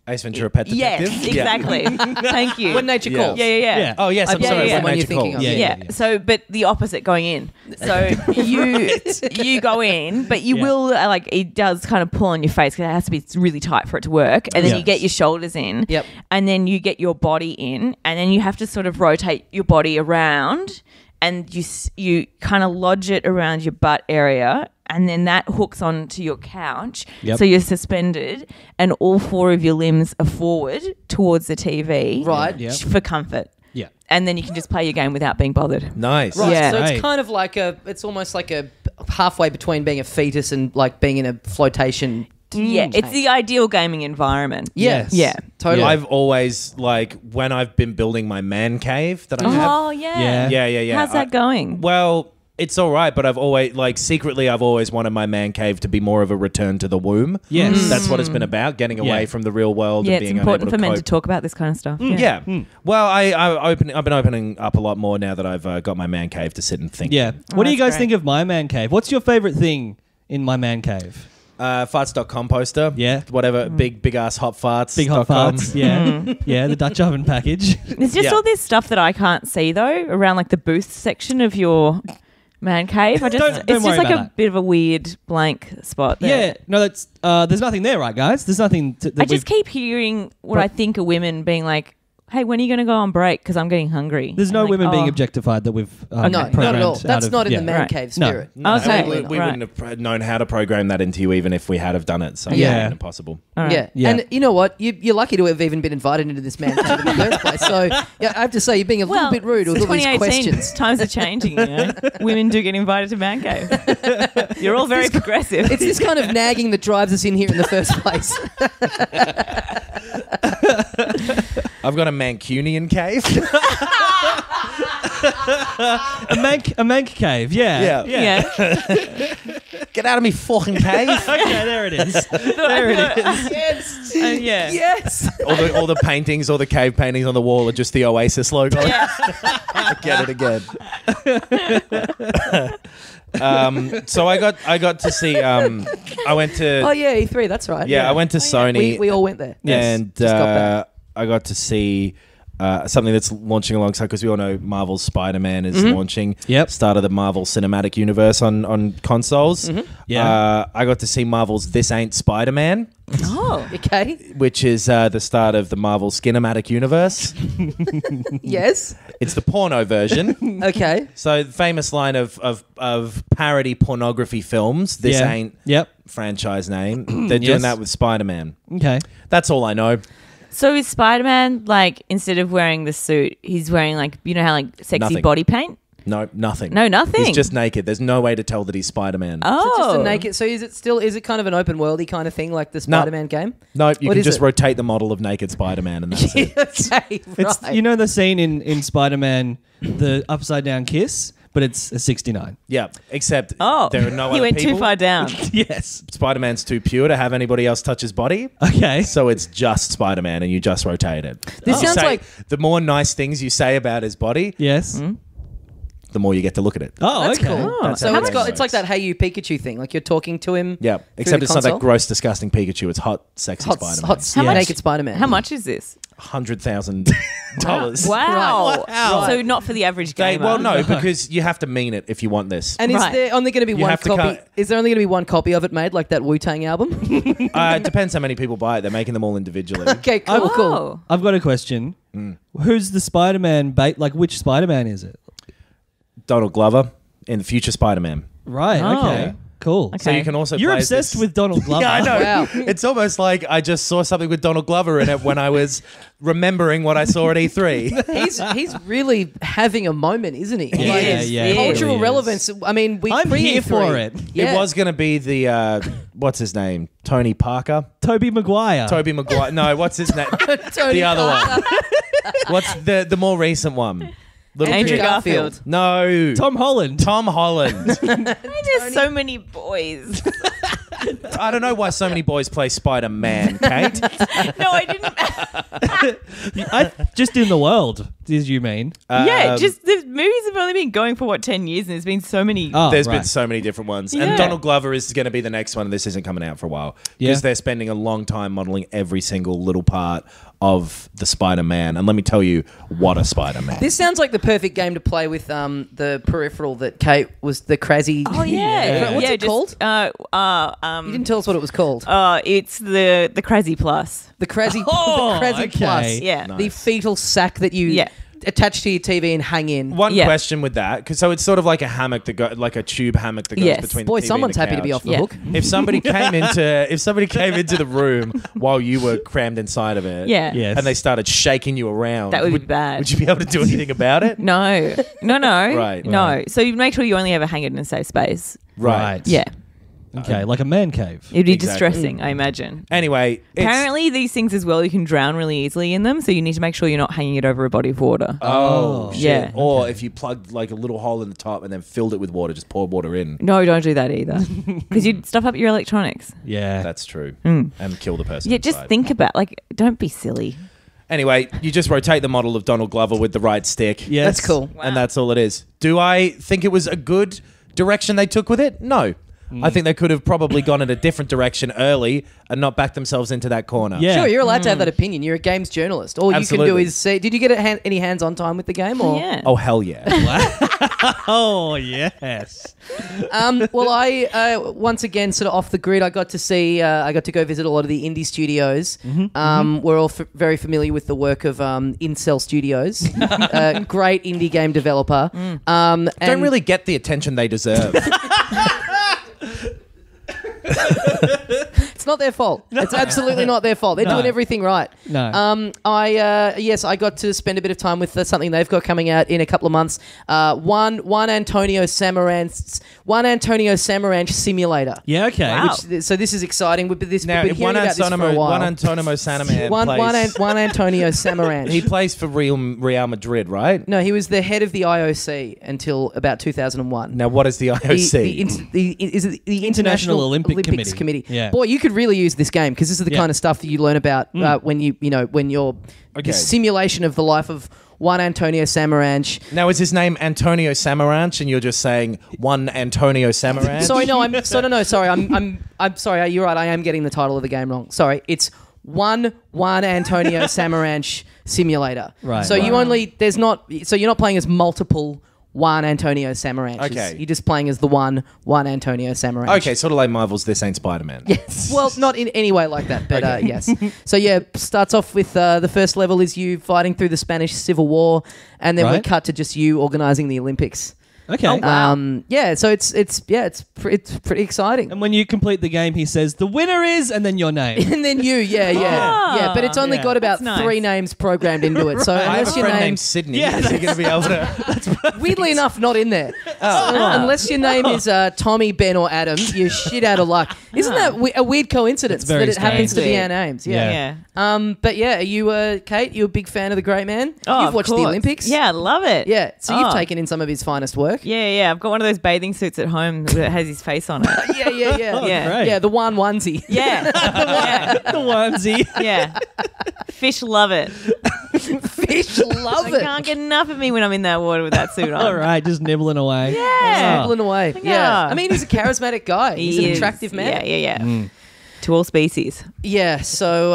Ace Ventura: Pet Detective. Yes, exactly. Thank you. When Nature Yeah. Calls. Yeah. Oh yes, I'm Yeah, sorry. yeah, When yeah. Nature You're thinking Calls. of. Yeah. So, but the opposite going in. So you go in, but you will like it does kind of pull on your face because it has to be really tight for it to work, and then Yes. you get your shoulders in, Yep. and then you get your body in, and then you have to sort of rotate your body around, and you kind of lodge it around your butt area. And then that hooks onto your couch. Yep. So you're suspended and all 4 of your limbs are forward towards the TV. Right. Yeah. For comfort. Yeah. And then you can just play your game without being bothered. Nice. Right, Yeah. so Right. it's kind of like it's almost like a halfway between being a fetus and like being in a flotation. Yeah, it's the ideal gaming environment. Yeah. Yes. Yeah. Totally. Yeah. I've always when I've been building my man cave that I have. Oh, yeah. Yeah. How's that going? Well, it's all right, but I've always secretly I've always wanted my man cave to be more of a return to the womb. Yes. That's what it's been about, getting away Yeah. from the real world Yeah, and it's being important unable for men cope. to talk about this kind of stuff. Yeah. Well, I've been opening up a lot more now that I've got my man cave to sit and think. Yeah. What do you that's guys great. think of my man cave? What's your favorite thing in my man cave? Farts.com poster. Yeah. Whatever. Big ass hot farts. Big hot farts. Yeah. Yeah. The Dutch oven package. There's just Yeah. all this stuff that I can't see, though, around like the booth section of your man cave. Don't it's worry just like about a that. bit of a weird blank spot there. Yeah. No, that's there's nothing there, right, guys? There's nothing. That I just we've- keep hearing what I think are women being like, hey, when are you going to go on break? Because I'm getting hungry. There's And no like, women being oh. objectified that we've No, not programmed at all. out That's of- not in yeah. the man Right. cave No. spirit. No, Okay. we Right. wouldn't have known how to program that into you even if we had have done it. So Yeah. it's impossible. All right. Yeah. Yeah. And you know what? You're lucky to have even been invited into this man cave in the first place. So yeah, I have to say you're being a little bit rude with all these 2018, questions. times are changing. You know? Women do get invited to man cave. You're all very progressive. It's this kind of nagging that drives us in here in the first place. I've got a Mancunian cave. A mank cave. Yeah. Yeah. yeah. Get out of me fucking cave. Okay, there it is. There it is. Yes. Yeah. Yes. all the paintings, all the cave paintings on the wall are just the Oasis logo. Yeah. Get it again. So I got to see. I went to. Oh yeah, E3. That's right. I went to Sony. We all went there. and Just got back. I got to see something that's launching alongside, because we all know Marvel's Spider-Man is launching. Yep. Start of the Marvel Cinematic Universe on consoles. Yeah. I got to see Marvel's This Ain't Spider-Man, Oh. Okay. which is the start of the Marvel Skinematic Universe. Yes. It's the porno version. Okay. So the famous line of parody pornography films. This Yeah. ain't Yep. franchise name. They're Yes. doing that with Spider-Man. Okay. That's all I know. So is Spider-Man, like, instead of wearing the suit, he's wearing, like, you know how, like, sexy Nothing. body paint? No, nothing. No, nothing. He's just naked. There's no way to tell that he's Spider-Man. So it's just Oh. a naked. So is it kind of an open worldy kind of thing like the Spider-Man game? No, you What can is just it? rotate the model of naked Spider-Man and that's it. Okay. It's Right. you know the scene in Spider-Man, the upside down kiss, but it's a 69. Yeah, except Oh. there are no He other went people. too far down. Yes. Spider-Man's too pure to have anybody else touch his body. Okay. So it's just Spider-Man and you just rotate it. This You sounds say- like- the more nice things you say about his body, Yes. the more you get to look at it. Oh, That's okay. cool. That's So how it's it got it's like works. that Hey You Pikachu thing. Like you're talking to him. Yeah, through except the it's not that console? gross, disgusting Pikachu. It's hot, sexy Hot, Spider-Man. hot How much- naked Spider-Man. How much is this? $100,000. Wow. Right. So not for the average gamer. Well, no, because you have to mean it if you want this. And is Right. there only going to be You one have to copy? cut- Is there only going to be one copy of it made, like that Wu-Tang album? It depends how many people buy it. They're making them all individually. Okay, cool, cool. Oh. I've got a question. Who's the Spider-Man bait? Like, which Spider-Man is it? Donald Glover in the future Spider-Man. Right. Oh. Okay. Cool. Okay. So you can also You're play obsessed this- with Donald Glover. Yeah, I know. Wow. It's almost like I just saw something with Donald Glover in it when I was remembering what I saw at E3. He's really having a moment, isn't he? Yeah, Like, yeah, he cultural really is. relevance. I mean, I'm here for it. Yeah. It was going to be the, what's his name? Tony Parker? Toby Maguire. Toby Maguire. No, what's his name? Tony The other Parker. one. What's the more recent one? Little Andrew kid. Garfield. No. Tom Holland. Tom Holland. There's so many boys. I don't know why so many boys play Spider-Man, Kate. No, I didn't. Just in the world, did you mean? Yeah, just the movies have only been going for 10 years, and there's been so many. Oh, There's right. been so many different ones. Yeah. And Donald Glover is going to be the next one. This isn't coming out for a while. Yeah. Because they're spending a long time modeling every single little part of the Spider-Man. And let me tell you, what a Spider-Man. This sounds like the perfect game to play with the peripheral that Kate was the crazy. Oh yeah, What's it called? You didn't tell us what it was called. It's the Crazy Plus. The Crazy, Oh, the Crazy okay. Plus. Yeah. The fetal sack that you attach to your TV and hang in. One Yeah. question with that, so it's sort of like a hammock that like a tube hammock that goes Yes. between. Boy, the TV someone's and the happy to be couch. off the Yeah. hook. If somebody came into the room while you were crammed inside of it, Yeah. Yes. and they started shaking you around, That would be bad. Would you be able to do anything about it? No. Right. No. So you make sure you only ever hang it in a safe space. Right. Yeah. Okay, like a man cave. It'd be Exactly. distressing, I imagine. Anyway, it's, Apparently, these things as well, you can drown really easily in them, so you need to make sure you're not hanging it over a body of water. oh shit. Yeah. Or if you plugged like a little hole in the top and then filled it with water, just pour water in. No, don't do that either. Because you'd stuff up your electronics. Yeah. That's true. And kill the person. Yeah, just inside. think about, don't be silly. Anyway, you just rotate the model of Donald Glover with the right stick. Yes. That's cool. And that's all it is. Do I think it was a good direction they took with it? No. I think they could have probably gone in a different direction early and not backed themselves into that corner. Yeah. Sure, you're allowed to have that opinion. You're a games journalist. All you can do Absolutely. is say, did you get any hands-on time with the game? Or? Yeah. Oh, hell yeah. Oh, yes. Well, I once again, sort of off the grid, I got to go visit a lot of the indie studios. We're all very familiar with the work of Incel Studios, great indie game developer. Don't really get the attention they deserve. It's not their fault. It's absolutely not their fault. They're doing everything right. No. I got to spend a bit of time with something they've got coming out in a couple of months. One Antonio Samaranch simulator. Yeah, okay. Wow. So this is exciting. We've been Now, hearing about this for a while. Antonio Sanaman One Antonio Samaranch. he plays for Real Madrid, right? No, he was the head of the IOC until about 2001. Now, what is the IOC? The International Olympic Olympics Committee. Committee. Yeah. Boy, you could really use this game because this is the Yeah. kind of stuff that you learn about when you're Okay. the simulation of the life of one Antonio Samaranch. Now, is his name Antonio Samaranch, and you're just saying one Antonio Samaranch? Sorry, no, sorry, I'm sorry. You're right. I am getting the title of the game wrong. Sorry, it's one Antonio Samaranch simulator. Right. So you're not playing as multiple Juan Antonio Samaranch. Okay. You're just playing as the one Antonio Samaranch. Okay, sort of like Marvel's This Ain't Spider-Man. Yes. Well, not in any way like that, but yes. So yeah, starts off with the first level is you fighting through the Spanish Civil War, and then we Right. cut to just you organising the Olympics. Okay. Oh, wow. Yeah. So it's pretty exciting. And when you complete the game, he says, the winner is, and then your name. And then you, yeah. But it's only Yeah. got about That's nice. 3 names programmed into it. So I have a unless your friend name, named Sydney. Yeah, Is he going to be able to... weirdly enough, not in there. Unless your name is Tommy, Ben, or Adam, you're shit out of luck. Isn't that a weird coincidence It's very that it happens to be strange. our names? Yeah. Yeah. But yeah, are you, Kate? You a big fan of the great man? Oh, You've of watched the course. Olympics. Yeah, I love it. Yeah. So you've Oh. taken in some of his finest work. Yeah. I've got one of those bathing suits at home that has his face on it. Yeah. Yeah. Great. Yeah, the onesie. Yeah. The onesie. Yeah. Fish love it. Fish love I it. can't get enough of me when I'm in that water with that suit on. All right, just nibbling away. Yeah. Nibbling away. Yeah. Yeah. I mean, he's a charismatic guy. He's an He is. attractive man. Yeah. To all species. Yeah, so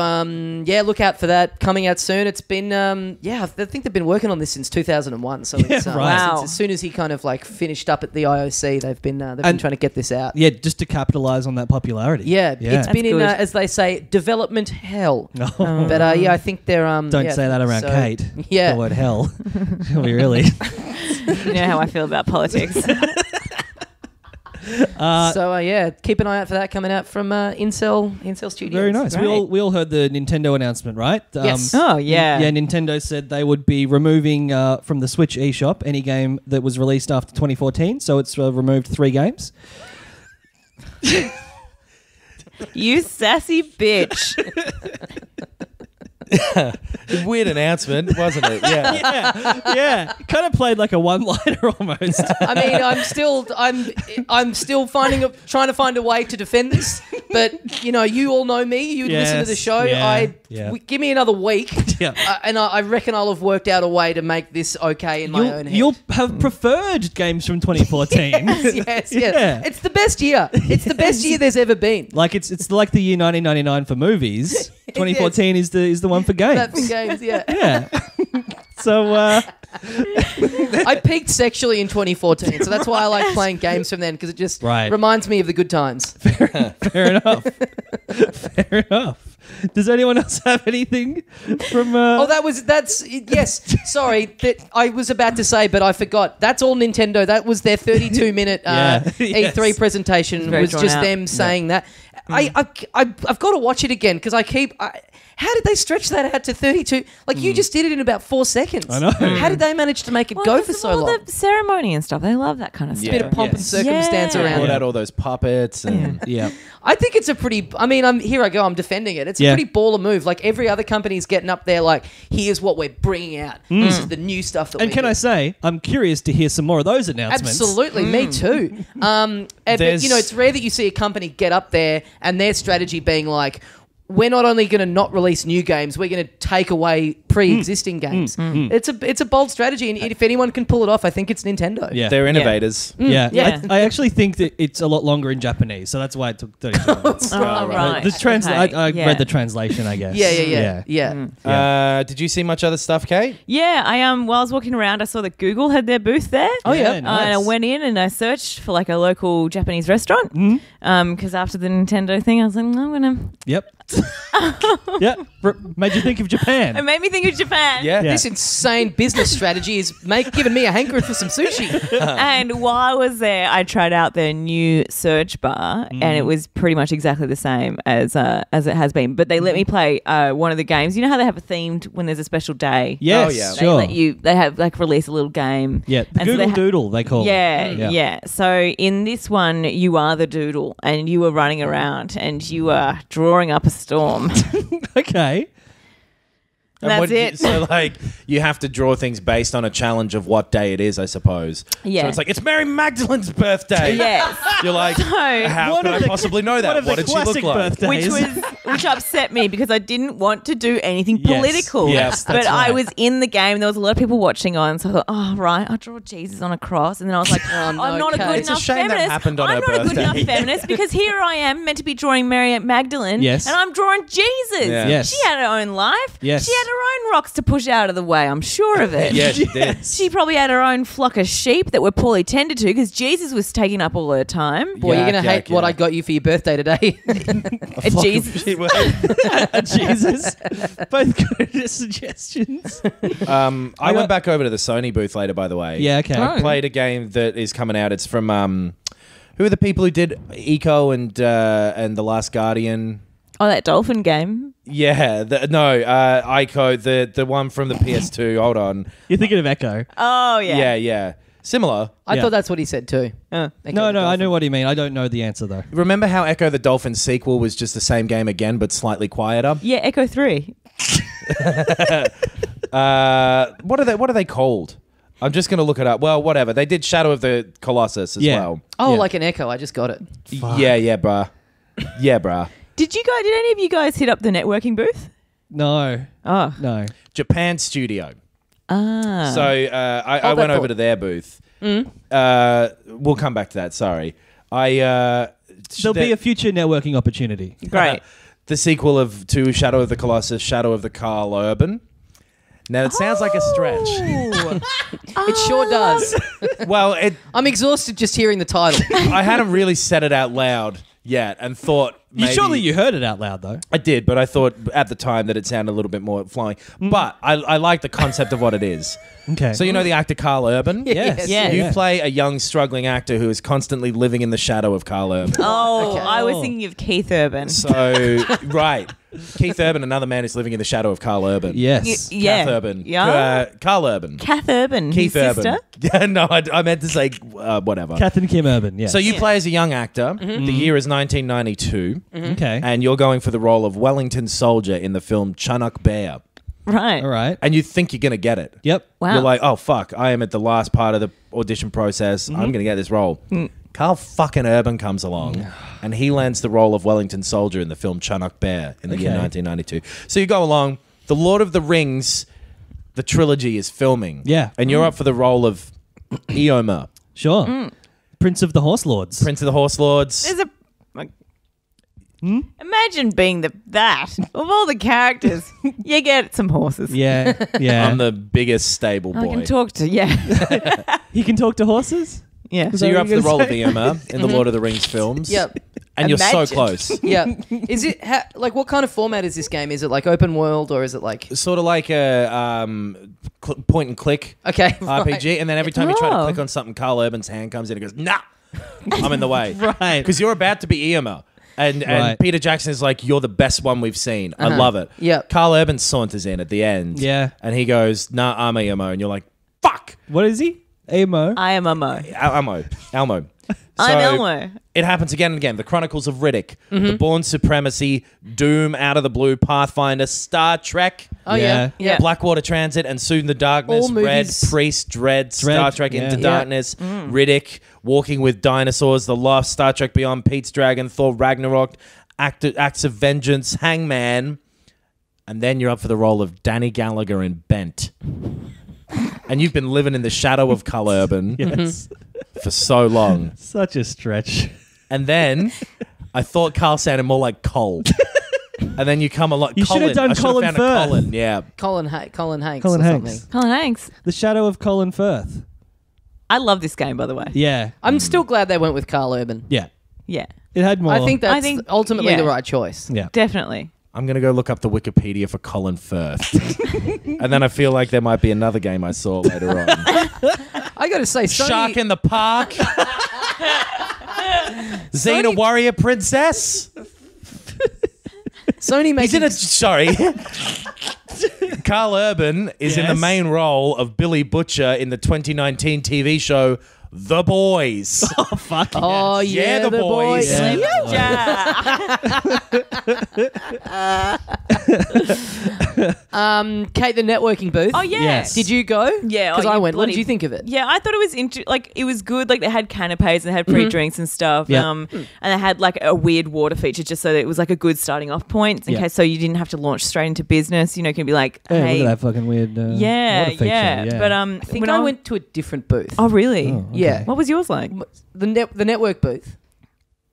look out for that coming out soon. It's been I think they've been working on this since 2001. So it's, right. Wow. since as soon as he kind of like finished up at the IOC, they've been trying to get this out. Yeah, just to capitalize on that popularity. Yeah, it's been in good. as they say, development hell. No. But I think they're Don't say that around so- Kate. Yeah. The word hell. We really. You know how I feel about politics. Keep an eye out for that coming out from Incel Studios. Very nice. Great. We all heard the Nintendo announcement, right? Yes. Oh, yeah. Yeah, Nintendo said they would be removing from the Switch eShop any game that was released after 2014. So it's removed 3 games. You sassy bitch. Weird announcement, wasn't it? Yeah. Yeah. Kind of played like a one-liner almost. I mean, I'm still trying to find a way to defend this. But you all know me. You listen to the Yes, show. yeah. Give me another week, Yeah. and I reckon I'll have worked out a way to make this okay in my own head. You'll have preferred games from 2014. yes. Yeah. It's the best year. It's the best year there's ever been. Like it's like the year 1999 for movies. 2014 is the one for games. That's for games, yeah. Yeah. So I peaked sexually in 2014, so that's why I like playing games from then, because it just reminds me of the good times. fair enough. Fair enough. Does anyone else have anything from? Yes. Sorry, that I was about to say, but I forgot. That's all Nintendo. That was their 32-minute E3 presentation. Was just out. them saying that. I've got to watch it again because how did they stretch that out to 32? Like, you just did it in about 4 seconds. I know. How did they manage to make it go for so long? The ceremony and stuff. They love that kind of stuff. Bit of pomp and circumstance Yeah. around Brought it. out all those puppets and Yeah. I think it's a pretty... here I go. I'm defending it. It's a pretty baller move. Like, every other company's getting up there like, here's what we're bringing out. This is the new stuff that And can I say, I'm curious to hear some more of those announcements. Absolutely, me too. But, it's rare that you see a company get up there and their strategy being like, we're not only going to not release new games, we're going to take away pre-existing games. It's a bold strategy, and if anyone can pull it off, I think it's Nintendo. Yeah. they're innovators. Yeah. Yeah. I actually think that it's a lot longer in Japanese, so that's why it took 32 minutes. Right. I Yeah. read the translation, I guess. Yeah. Did you see much other stuff, Kate? Yeah, while I was walking around, I saw that Google had their booth there. Oh, yeah. Yeah, nice. And I went in and I searched for like a local Japanese restaurant. Because after the Nintendo thing, I was like, I'm gonna. Yep. Yeah. Made you think of Japan. It made me think of Japan. Yeah. This insane business strategy is giving me a hankering for some sushi. And while I was there, I tried out their new search bar, and it was pretty much exactly the same as it has been. But they let me play one of the games. You know how they have a themed when there's a special day. Yes, Oh, yeah. They sure. they have like release a little game. Yeah, the And so Google Doodle, they call it. Yeah. So in this one, you are the doodle, and you are running around, and you are drawing up a storm. Okay. And That's it. So, you have to draw things based on a challenge of what day it is, I suppose. Yeah. So it's like, it's Mary Magdalene's birthday. Yes. You're like, how One could of I the- possibly know that? one of the What did she look classic like? birthdays. Which upset me because I didn't want to do anything Yes. political. Yes, but that's I right. was in the game. There was a lot of people watching on, so I thought, oh right, I'll draw Jesus on a cross, and then I was like, Oh, no, I'm not a Kate. good It's a enough shame that feminist. happened on I'm her not a good birthday. enough feminist because here I am meant to be drawing Mary Magdalene, Yes. and I'm drawing Jesus. Yeah. Yes. She had her own life. Yes. She had her own rocks to push out of the way. I'm sure of it. Yeah, she did. She probably had her own flock of sheep that were poorly tended to because Jesus was taking up all her time. Boy, you're going to hate what I got you for your birthday today. Jesus. Jesus. Both good suggestions. I went back over to the Sony booth later, by the way. Yeah, okay. I played a game that is coming out. It's from who are the people who did Eco and The Last Guardian? Oh, that dolphin game. Yeah, Ico, the one from the PS2. Hold on. You're thinking of Echo. Oh, yeah. Yeah. Similar. I Yeah. thought that's what he said too. No, I know what you mean. I don't know the answer, though. Remember how Echo the Dolphin sequel was just the same game again, but slightly quieter? Yeah, Echo 3. What are they called? I'm just going to look it up. Well, whatever. They did Shadow of the Colossus as Yeah. well. Oh, Yeah. like an echo. I just got it. Yeah, bruh. Yeah, bruh. Did any of you guys hit up the networking booth? No. Oh. No. Japan Studio. Ah. So I went over to their booth. We'll come back to that. Sorry. There'll be a future networking opportunity. Great. The sequel to Shadow of the Colossus, Shadow of the Carl Urban. Now, it sounds like a stretch. It sure does. Well, I'm exhausted just hearing the title. I hadn't really said it out loud yet and thought maybe... Surely you heard it out loud, though. I did, but I thought at the time that it sounded a little bit more flying. But I like the concept of what it is. Okay. So you know the actor Carl Urban? Yes. Yeah. You play a young, struggling actor who is constantly living in the shadow of Carl Urban. Oh, Okay. I was thinking of Keith Urban. So, right. Keith Urban, another man who's living in the shadow of Carl Urban. Yes. Yeah. Kath Urban. Yeah. Carl Urban. Kath Urban. Keith his Urban. sister. Yeah, no, I meant to say whatever. Kath and Kim Urban, yes. So you play as a young actor. The year is 1992. Okay. And you're going for the role of Wellington Soldier in the film Chunuk Bear. Right. All right. And you think you're going to get it. Yep. Wow. You're like, oh, fuck, I am at the last part of the audition process. I'm going to get this role. Carl fucking Urban comes along and he lands the role of Wellington Soldier in the film Chunuk Bear in the year 1992. So you go along. The Lord of the Rings, the trilogy is filming. Yeah. And you're up for the role of Eomer, Sure. Prince of the Horse Lords. Prince of the Horse Lords. There's a. Imagine being that of all the characters. You get some horses. Yeah. Yeah. I'm the biggest stable boy. I can talk to He can talk to horses? yeah. So you're up for the role of the Eomer in the Lord of the Rings films. Yep. And you're so Imagine. close. Yeah. Is it like what kind of format is this game? Is it like open world or is it like Sort of like a point and click okay RPG, and then every time you try to Oh. click on something, Carl Urban's hand comes in and goes, nah, I'm in the way. Right. Because you're about to be Eomer. And Right. Peter Jackson is like, you're the best one we've seen. I love it. Yep. Carl Urban saunters in at the end. Yeah. And he goes, nah, I'm Eomer. And you're like, fuck. What is he? Amo. I am a Mo. Elmo. I'm Elmo. It happens again and again. The Chronicles of Riddick, Mm-hmm. The Bourne Supremacy, Doom, Out of the Blue, Pathfinder, Star Trek, oh yeah Yeah. Blackwater Transit, and Soon the Darkness, All Red, movies. Priest, Dread, Star Trek yeah. Into Yeah. Darkness, Riddick, Walking with Dinosaurs, The Lost, Star Trek Beyond, Pete's Dragon, Thor Ragnarok, Acts of Vengeance, Hangman, and then you're up for the role of Danny Gallagher in Bent. And you've been living in the shadow of Carl Urban Yes. for so long. Such a stretch. And then I thought Carl sounded more like Cole. And then you come along. You should have done I should Colin found a Firth. Colin, yeah. Colin Hanks Colin or Hanks. something. Colin Hanks. The Shadow of Colin Firth. I love this game, by the way. Yeah. I'm still glad they went with Carl Urban. Yeah. Yeah. It had more. I think that's ultimately yeah. the right choice. Yeah. Definitely. I'm going to go look up the Wikipedia for Colin Firth. And then I feel like there might be another game I saw later on. I got to say, Sony, Shark in the Park. Xena Warrior Princess. Sony He's making in a... Sorry. Carl Urban is in the Yes. main role of Billy Butcher in the 2019 TV show The Boys. Oh, fuck. Oh yes. yeah, Yeah, the boys. Kate, the networking booth. Oh yeah. Yes. Did you go? Yeah, because oh, I you went. What did bloody- you think of it? Yeah, I thought it was like it was good. Like they had canapes and they had free drinks and stuff. Yeah. And they had like a weird water feature just so that it was like a good starting off point in Yeah. case so you didn't have to launch straight into business. You know, you can be like, Hey, hey, look at that fucking weird yeah, water feature. yeah. But I think when I went to a different booth. Oh really? Oh, okay. Yeah. What was yours like? The network booth.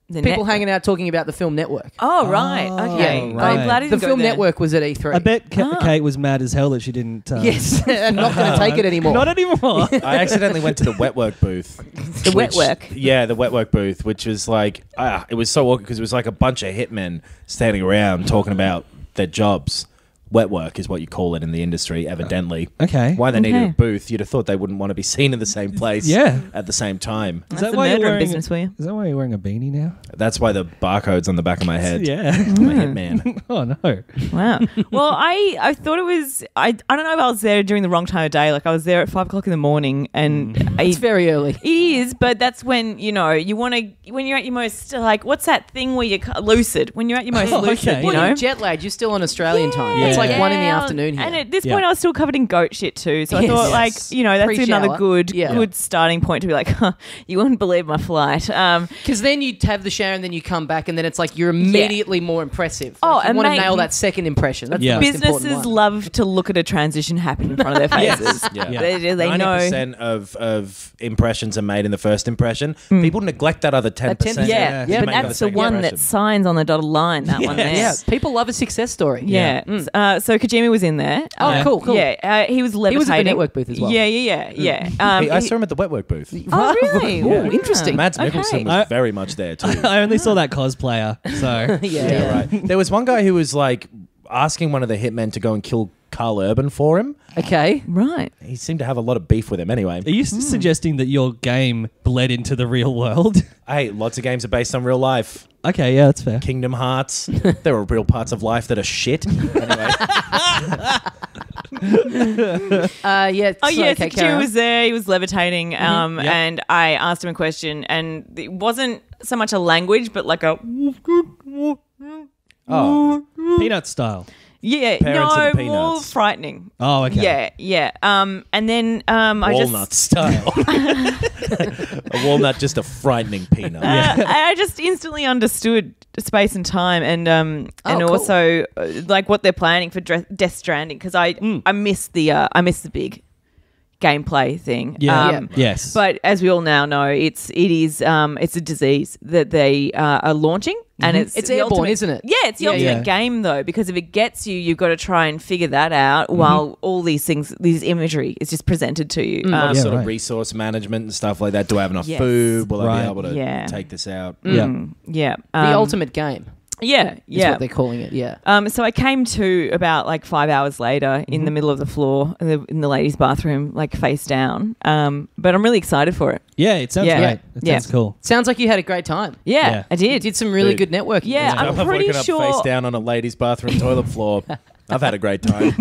The People net- hanging out talking about the film Network. Oh right. Oh, Okay. yeah. I'm glad I The didn't go film there. Network was at E3. I bet Ah. Kate was mad as hell that she didn't. Yes, and not going to take it anymore. Not anymore. I accidentally went to the wet work booth. The wet which- work. Yeah, the wet work booth, which was like, it was so awkward because it was like a bunch of hitmen standing around talking about their jobs. Wet work is what you call it in the industry, evidently. Okay. Why they needed Okay. a booth, you'd have thought they wouldn't want to be seen in the same place Yeah. at the same time. Is That's the why you're murder in wearing business for you. Is that why you're wearing a beanie now? That's why the barcode's on the back of my head. Yeah. I'm a hitman. Oh no. Wow. Well, I thought it was. I don't know if I was there during the wrong time of day. Like I was there at 5 o'clock in the morning, and It's very early. it is. But that's when you know you want to. When you're at your most like, what's that thing where you're lucid? When you're at your most Oh, lucid, okay. you Well, know. you're jet lagged. You're still on Australian time. Yeah. It's like Yeah. 1 in the afternoon here. And at this Yeah. point, I was still covered in goat shit too. So I Yes. thought, Yes. like, you know, that's Pre-shower. another good Yeah. starting point to be like, huh, you wouldn't believe my flight. Because then you have the shower and then you come back and then it's like you're immediately more impressive. Oh, Like, you and want to mate, nail that second impression. That's Yeah. the most important Businesses one. love to look at a transition happen in front of their faces. Yeah. Yeah. They know. 90% of impressions are made in the first impression. People neglect that other 10%. Yeah, Yeah. but to make that's the the second one that impression. signs on the dotted line. That one there. Yeah, people love a success story. Yeah. So Kojima was in there. Oh, Yeah. cool. Yeah, he was levitating. He was at the network booth as well. Yeah. Hey, I saw him at the wet work booth. Oh, really? Ooh, Yeah. interesting. Mads Mikkelsen Okay. was very much there too. I only saw that cosplayer. So Yeah. Right. There was one guy who was like asking one of the hitmen to go and kill Carl Urban for him. Okay. Right. He seemed to have a lot of beef with him anyway. are you suggesting that your game bled into the real world? Hey, lots of games are based on real life. Okay, yeah, that's fair. Kingdom Hearts. There are real parts of life that are shit. Anyway. Yeah. Oh sorry, yeah, okay, Kojima carry on. was there. He was levitating, Yep. and I asked him a question, and it wasn't so much a language, but like a Oh, Peanut style. Yeah, Parents of no, the more peanuts. frightening. Oh, okay. Yeah, yeah. And then I Walnut just style. A walnut, just a frightening peanut. I just instantly understood space and time, and cool. also like what they're planning for Death Stranding, because I missed the big gameplay thing. Yes. But as we all now know, it's a disease that they are launching, and it's It's the airborne, ultimate- isn't it? Yeah, it's the Yeah, ultimate yeah. game though, because if it gets you, you've got to try and figure that out while all these things, this imagery is just presented to you. A lot of Yeah, sort right. of resource management and stuff like that. Do I have enough Yes. food? Will I Right. be able to Yeah. take this out? Yeah. Yeah, The ultimate game Yeah, is yeah. what they're calling it. Yeah. So I came to about like 5 hours later in the middle of the floor in the ladies' bathroom, like face down. But I'm really excited for it. Yeah, it sounds Yeah. great. It Yeah. sounds cool. Sounds like you had a great time. Yeah, Yeah. I You did. did some really Dude. good networking. Yeah, as well. I'm I've pretty woken up sure- face down on a ladies' bathroom toilet floor. I've had a great time.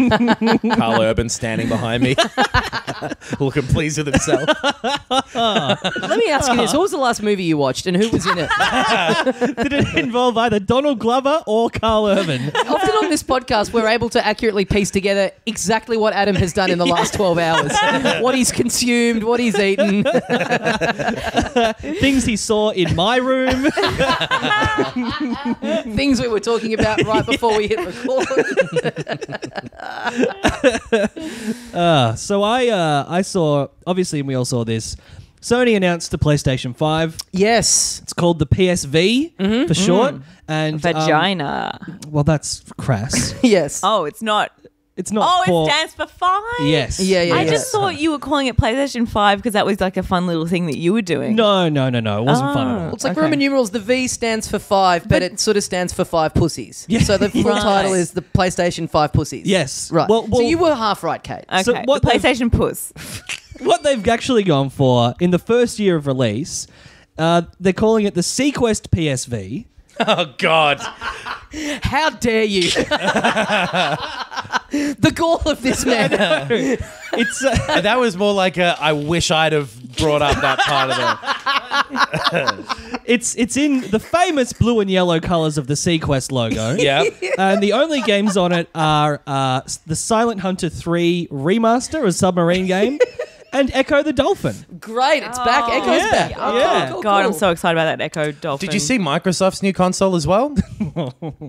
Carl Urban standing behind me, looking pleased with himself. Let me ask you this: what was the last movie you watched, and who was in it? Did it involve either Donald Glover or Carl Urban? Often on this podcast, we're able to accurately piece together exactly what Adam has done in the last 12 hours, what he's consumed, what he's eaten. Things he saw in my room. Things we were talking about right before we hit record. So I saw, obviously, and we all saw this. Sony announced the PlayStation 5. Yes. It's called the PSV for short. And Vagina. well, that's crass. Yes. Oh, it's not. It's not. Oh, for, it stands for 5. Yes. Yeah, yeah, I yeah. just thought you were calling it PlayStation 5 because that was like a fun little thing that you were doing. No. It wasn't fun at all. It's like Okay. Roman numerals. The V stands for 5, but it sort of stands for 5 pussies. Yeah. So the full Right. title is the PlayStation 5 pussies. Yes. Right. Well- so you were half right, Kate. Okay, So what the they've- PlayStation Puss. What they've actually gone for in the first year of release, they're calling it the Sequest PSV. Oh God! How dare you? The gall of this man. It's That was more like a. I wish I'd have brought up that part of the. it's in the famous blue and yellow colors of the Sequest logo. Yeah. And the only games on it are the Silent Hunter 3 remaster, a submarine game, and Echo the Dolphin. Great, it's back. Echo's yeah. back. Oh, Yeah. cool, God, cool. I'm so excited about that Echo Dolphin. Did you see Microsoft's new console as well?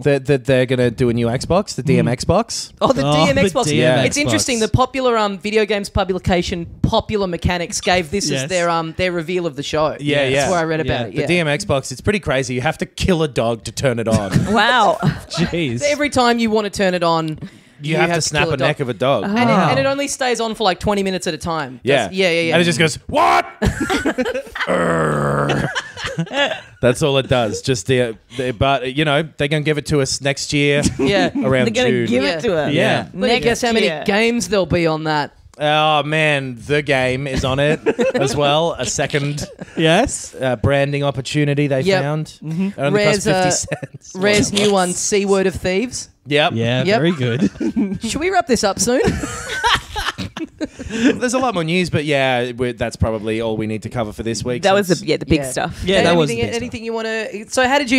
that they're going to do a new Xbox, the DM Xbox. Oh, the DM the Xbox. DM It's Xbox. interesting. The popular video games publication Popular Mechanics gave this Yes. as their reveal of the show. Yeah, That's yeah. where I read about Yeah. it. The Yeah. DM Xbox, it's pretty crazy. You have to kill a dog to turn it on. Wow. Jeez. Every time you want to turn it on, You have to snap kill a dog. neck of a dog. And it only stays on for like 20 minutes at a time. Yeah. Yeah. And it just goes, what? That's all it does. Just but, you know, they're going to give it to us next year Yeah. around They're going to June. give Yeah. it to her. Yeah. Let me guess how many year. games there'll be on that. Oh, man. The game is on it as well. A second Yes. branding opportunity they Yep. found. It only cost 50 cents. Rare's new one, C Word of Thieves. Yep. Yeah, Yep. very good. Should we wrap this up soon? There's a lot more news, but yeah, that's probably all we need to cover for this week. That was since- the big Yeah. stuff. Yeah, that was the anything, big stuff. anything you want to? So how did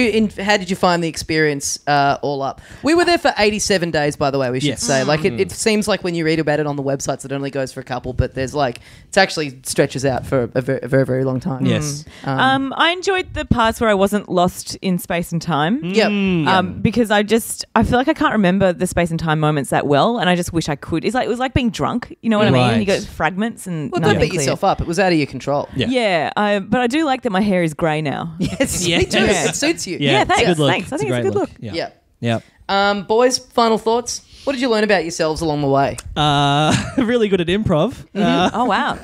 you find the experience all up? We were there for 87 days, by the way. We should Yes. say, like it seems like when you read about it on the websites, it only goes for a couple, but there's like it's actually stretches out for a very, very, very long time. Yes. I enjoyed the parts where I wasn't lost in space and time. Yep. Because I feel like I can't remember the space and time moments that well, and I just wish I could. It was like being drunk, you know what I mean? Right. You got fragments and Well, nothing don't beat clear. yourself up. It was out of your control. Yeah. Yeah, but I do like that my hair is grey now. Yes, Yeah. me too. Yeah. It suits you. Yeah, it's a thanks, good look. thanks. I think it's a great good look. Yeah. Yeah. Yeah. Boys, final thoughts. What did you learn about yourselves along the way? Really good at improv. Oh wow.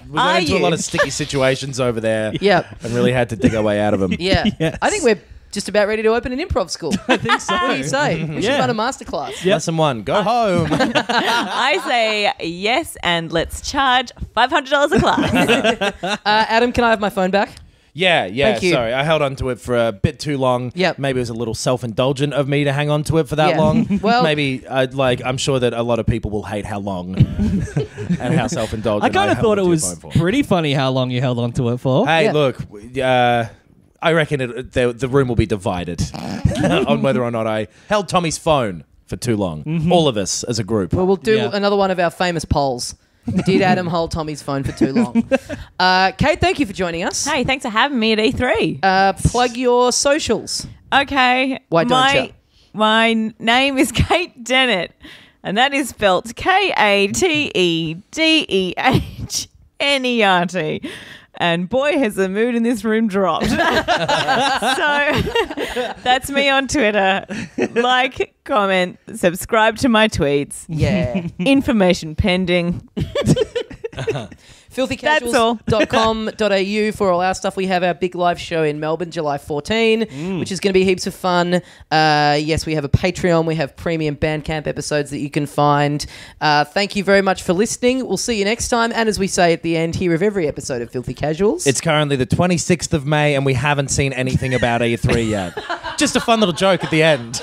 We got Are into a you? lot of sticky situations over there. Yep. And really had to dig our way out of them. Yeah. Yes. I think we're just about ready to open an improv school. I think so. What do you say? We should Yeah. run a masterclass. Yep. Lesson 1, go home. I say yes, and let's charge $500 a class. Adam, can I have my phone back? Yeah, Thank you. sorry. I held on to it for a bit too long. Yep. Maybe it was a little self-indulgent of me to hang on to it for that Yeah. long. Well- maybe I'm sure that a lot of people will hate how long and how self-indulgent I kind of held thought it onto your was phone for. pretty funny how long you held on to it for. Hey, Yeah. look, I reckon the room will be divided on whether or not I held Tommy's phone for too long. All of us as a group. Well, we'll do Yeah. another one of our famous polls. Did Adam hold Tommy's phone for too long? Kate, thank you for joining us. Hey, thanks for having me at E3. Plug your socials. Okay. Why don't you? My name is Kate Dehnert, and that is spelt Katedehnert. And boy, has the mood in this room dropped. So that's me on Twitter. Like, comment, subscribe to my tweets. Yeah. Information pending. filthycasuals.com.au for all our stuff. We have our big live show in Melbourne, July 14, which is going to be heaps of fun. Yes, we have a Patreon. We have premium Bandcamp episodes that you can find. Thank you very much for listening. We'll see you next time. And as we say at the end here of every episode of Filthy Casuals, It's currently the 26th of May and we haven't seen anything about E3 yet. Just a fun little joke at the end.